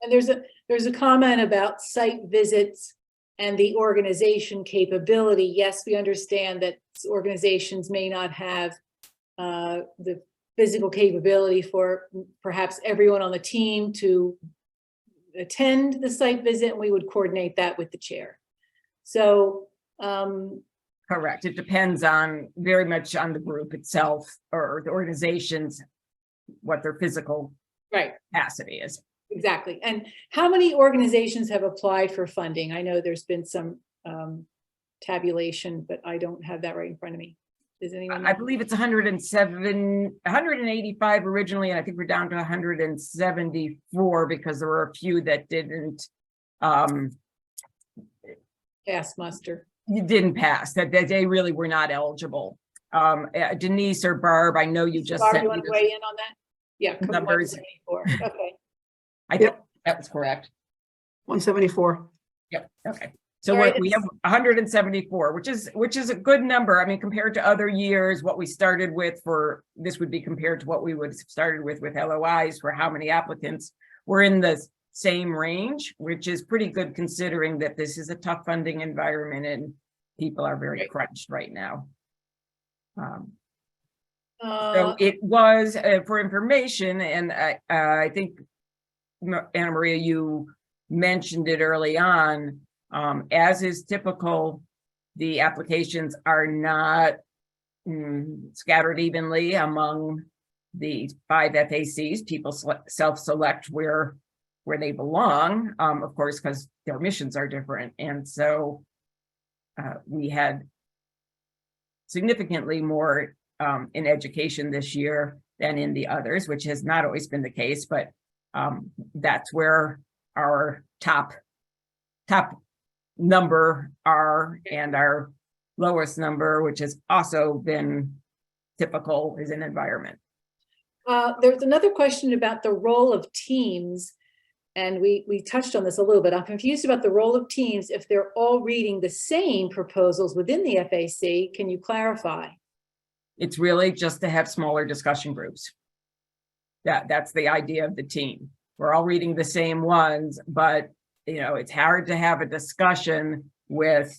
And there's a comment about site visits and the organization capability. Yes, we understand that organizations may not have the physical capability for perhaps everyone on the team to attend the site visit, and we would coordinate that with the chair. So Correct. It depends on very much on the group itself or the organization's, what their physical capacity is. exactly. And how many organizations have applied for funding? I know there's been some tabulation, but I don't have that right in front of me. Does anyone know? I believe it's 185 originally, and I think we're down to 174 because there were a few that didn't Pass muster. didn't pass, that they really were not eligible. Denise or Barb, I know you just Barb, sent you me want to the weigh in on that? Yeah. numbers. 174. Okay. I think that was correct. 174. Yep. Okay. So All right, we have 174, which is a good number. I mean, compared to other years, what we started with for this would be compared to what we would have started with LOIs for how many applicants. We're in the same range, which is pretty good considering that this is a tough funding environment and people are very crunched right now. So it was for information, and I think Anna Maria, you mentioned it early on. As is typical, the applications are not scattered evenly among the 5 FACs. People self-select where they belong, of course, because their missions are different. And so we had significantly more in education this year than in the others, which has not always been the case, but that's where our top number are, and our lowest number, which has also been typical, is an environment. There's another question about the role of teams, and we touched on this a little bit. I'm confused about the role of teams if they're all reading the same proposals within the FAC. Can you clarify? It's really just to have smaller discussion groups. That's the idea of the team. We're all reading the same ones, but you know, it's hard to have a discussion with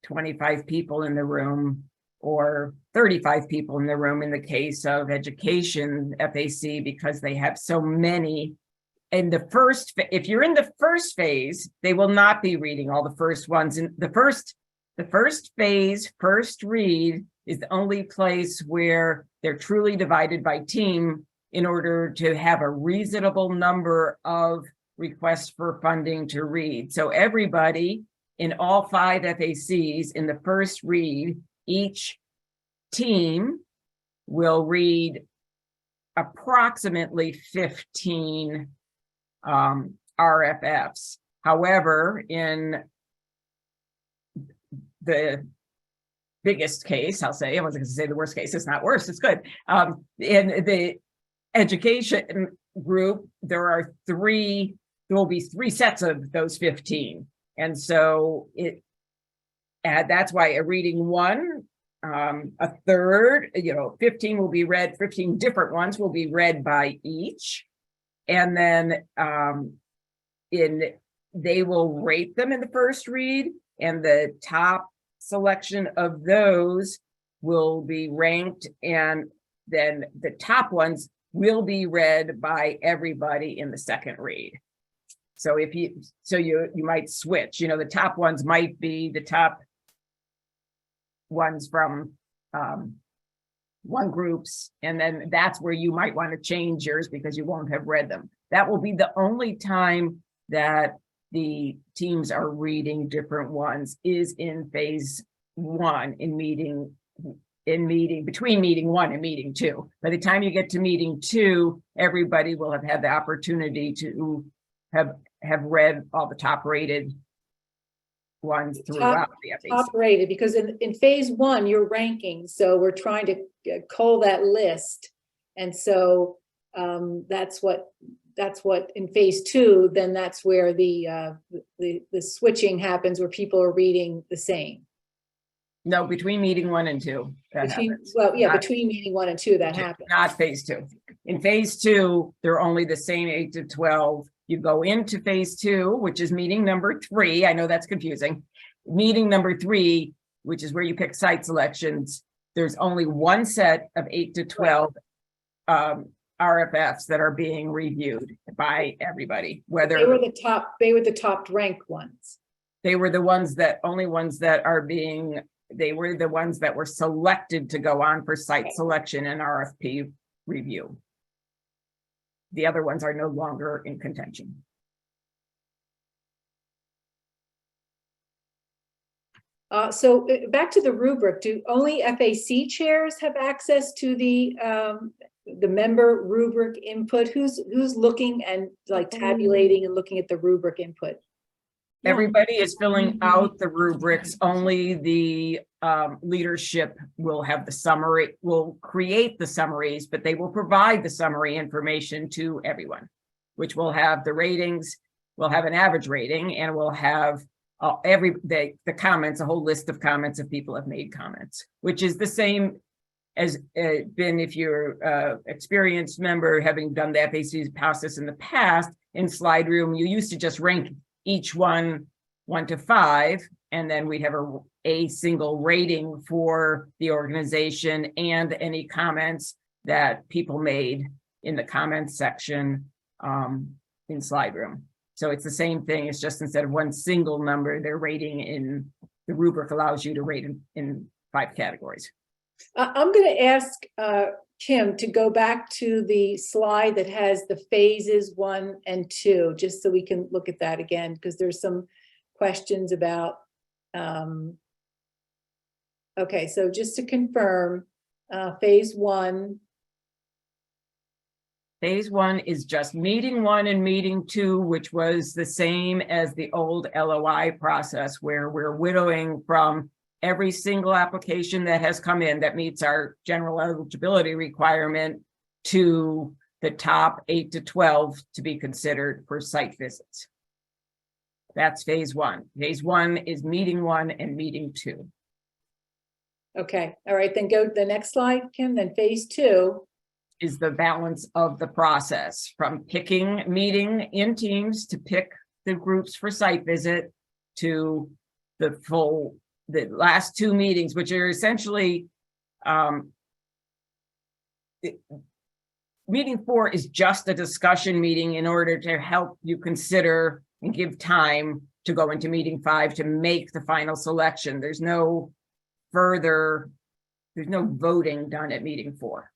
25 people in the room or 35 people in the room in the case of education FAC, because they have so many. In the first, if you're in the first phase, they will not be reading all the first ones. In the first phase, first read is the only place where they're truly divided by team in order to have a reasonable number of requests for funding to read. So everybody in all 5 FACs in the first read, each team will read approximately 15 RFFs. However, in the biggest case, I'll say, I wasn't going to say the worst case, it's not worse, it's good. In the education group, there will be 3 sets of those 15. And so that's why a reading one, a third, 15 will be read, 15 different ones will be read by each. And then they will rate them in the first read, and the top selection of those will be ranked, and then the top ones will be read by everybody in the second read. So you might switch, the top ones might be the top ones from one groups, and then that's where you might want to change yours because you won't have read them. That will be the only time that the teams are reading different ones is in phase 1 between meeting 1 and meeting 2. By the time you get to meeting 2, everybody will have had the opportunity to have read all the top rated ones throughout the FAC. Top rated, because in phase 1 you're ranking, so we're trying to cull that list, and so that's what in phase 2, then that's where the switching happens, where people are reading the same. No, between meeting 1 and 2. Between meeting 1 and 2 that happens. Not phase 2. In phase 2, they're only the same 8 to 12 You go into phase 2, which is meeting number 3. I know that's confusing. Meeting number 3, which is where you pick site selections. There's only one set of 8 to 12 RFFs that are being reviewed by everybody, whether They were the top ranked ones. they were the ones that they were the ones that were selected to go on for site selection and RFP review. The other ones are no longer in contention. So back to the rubric, do only FAC chairs have access to the member rubric input? Who's looking and like tabulating and looking at the rubric input? Everybody is filling out the rubrics. Only the leadership will have the summary, will create the summaries, but they will provide the summary information to everyone, which will have the ratings, we'll have an average rating, and we'll have the comments, a whole list of comments if people have made comments, which is the same as been if you're experienced member, having done the FAC process in the past. In Slide Room, you used to just rank each one 1 to 5, and then we'd have a single rating for the organization and any comments that people made in the comments section in Slide Room. So it's the same thing. It's just instead of one single number, they're rating in the rubric allows you to rate in 5 categories. I'm going to ask Kim to go back to the slide that has the phases 1 and 2, just so we can look at that again, because there's some questions about. Okay, so just to confirm, phase 1. Phase 1 is just meeting 1 and meeting 2, which was the same as the old LOI process, where we're widowing from every single application that has come in that meets our general eligibility requirement to the top 8 to 12 to be considered for site visits. That's phase 1. Phase 1 is meeting 1 and meeting 2. Okay, all right, then go to the next slide, Kim. Then phase 2 is the balance of the process, from meeting in teams to pick the groups for site visit to the last 2 meetings, which are essentially meeting 4 is just a discussion meeting in order to help you consider and give time to go into meeting 5 to make the final selection. There's no voting done at meeting 4.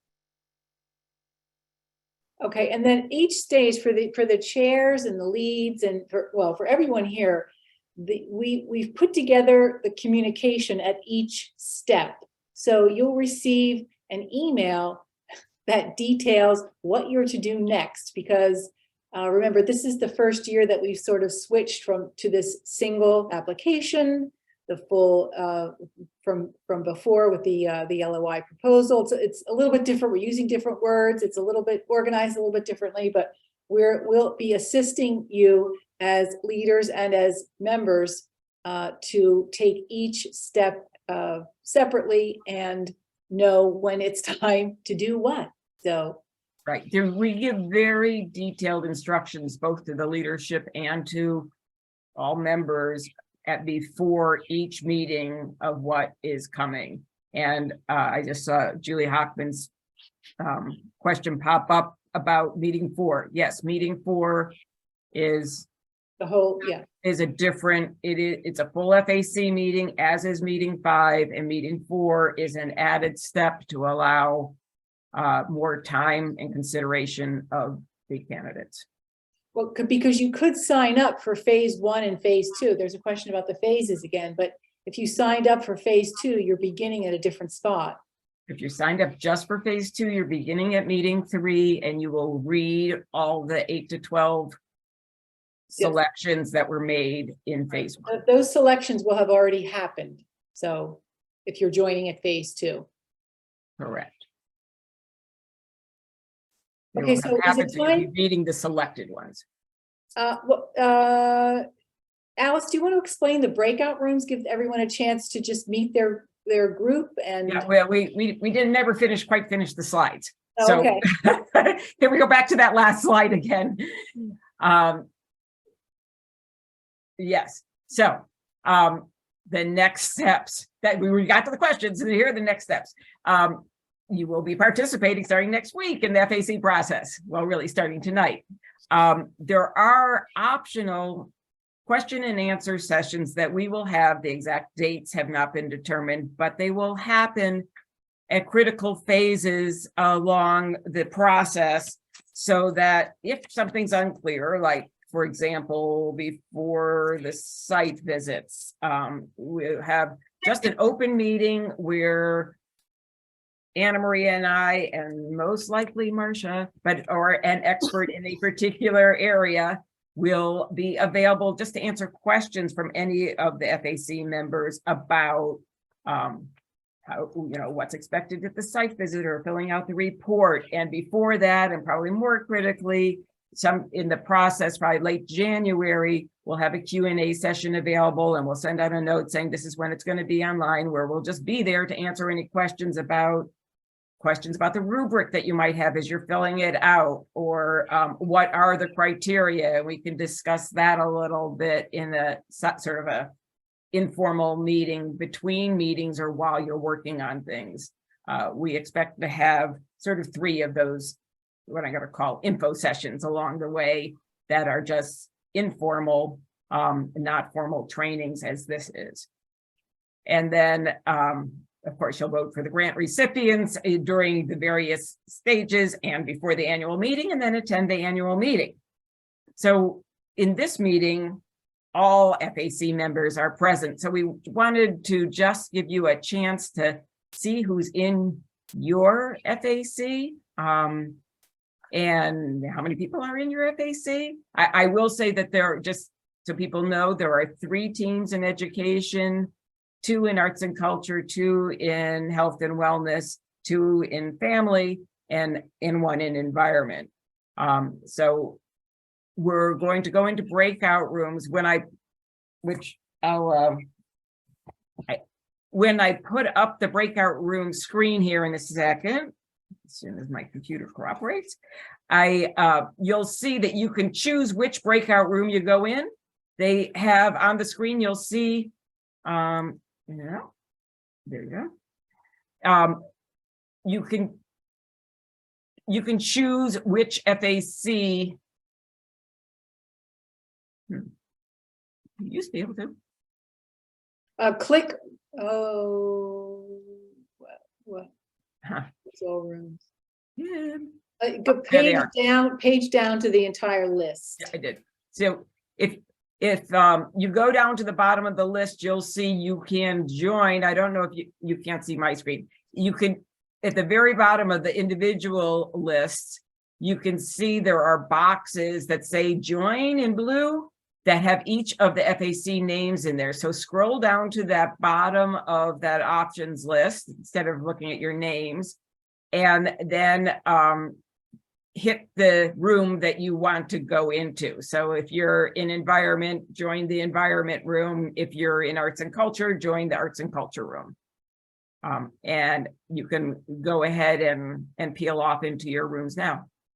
Okay, and then each stage for the chairs and the leads and for everyone here, we've put together the communication at each step. So you'll receive an email that details what you're to do next, because remember, this is the first year that we've sort of switched to this single application, the full from before with the LOI proposal. It's a little bit different. We're using different words. It's a little bit organized a little bit differently, but we'll be assisting you as leaders and as members to take each step separately and know when it's time to do what. So right, we give very detailed instructions both to the leadership and to all members before each meeting of what is coming. And I just saw Julie Hockman's question pop up about meeting 4. Yes, meeting 4 is the whole, is a different, it's a full FAC meeting, as is meeting 5, and meeting 4 is an added step to allow more time and consideration of the candidates. well, because you could sign up for phase 1 and phase 2. There's a question about the phases again, but if you signed up for phase 2, you're beginning at a different spot. If you signed up just for phase 2, you're beginning at meeting 3, and you will read all the 8 to 12 selections that were made in phase 1. Those selections will have already happened. So if you're joining at phase 2. Correct. Okay, so is it time? Reading the selected ones. Alice, do you want to explain the breakout rooms? Give everyone a chance to just meet their group and. Yeah, well, we didn't never quite finish the slides. Oh, So okay. here we go back to that last slide again. Yes, so the next steps that we got to the questions, and here are the next steps. You will be participating starting next week in the FAC process. Well, really starting tonight. There are optional question and answer sessions that we will have. The exact dates have not been determined, but they will happen at critical phases along the process, so that if something's unclear, like for example, before the site visits, we'll have just an open meeting where Anna Maria and I, and most likely Marcia, or an expert in a particular area, will be available just to answer questions from any of the FAC members about how, what's expected at the site visit or filling out the report. And before that, and probably more critically, some in the process, probably late January, we'll have a Q&A session available, and we'll send out a note saying this is when it's going to be online, where we'll just be there to answer any questions about the rubric that you might have as you're filling it out, or what are the criteria. We can discuss that a little bit in a sort of a informal meeting between meetings or while you're working on things. We expect to have sort of 3 of those, what I'm going to call info sessions along the way, that are just informal, not formal trainings as this is. And then, of course, you'll vote for the grant recipients during the various stages and before the annual meeting, and then attend the annual meeting. So in this meeting, all FAC members are present. So we wanted to just give you a chance to see who's in your FAC, and how many people are in your FAC. I will say that there are, just so people know, there are 3 teams in education, 2 in arts and culture, 2 in health and wellness, 2 in family, and 1 in environment. So we're going to go into breakout rooms when I put up the breakout room screen here in a second, as soon as my computer cooperates, you'll see that you can choose which breakout room you go in. They have on the screen, you'll see, there you go. You can choose which FAC. You used to be able to. Click. Oh, what? Huh. It's all rooms. Yeah, Go page down to the entire list. I did. So if you go down to the bottom of the list, you'll see you can join. I don't know if you can't see my screen. You can, at the very bottom of the individual list, you can see there are boxes that say join in blue that have each of the FAC names in there. So scroll down to that bottom of that options list instead of looking at your names, and then hit the room that you want to go into. So if you're in environment, join the environment room. If you're in arts and culture, join the arts and culture room. And you can go ahead and peel off into your rooms now.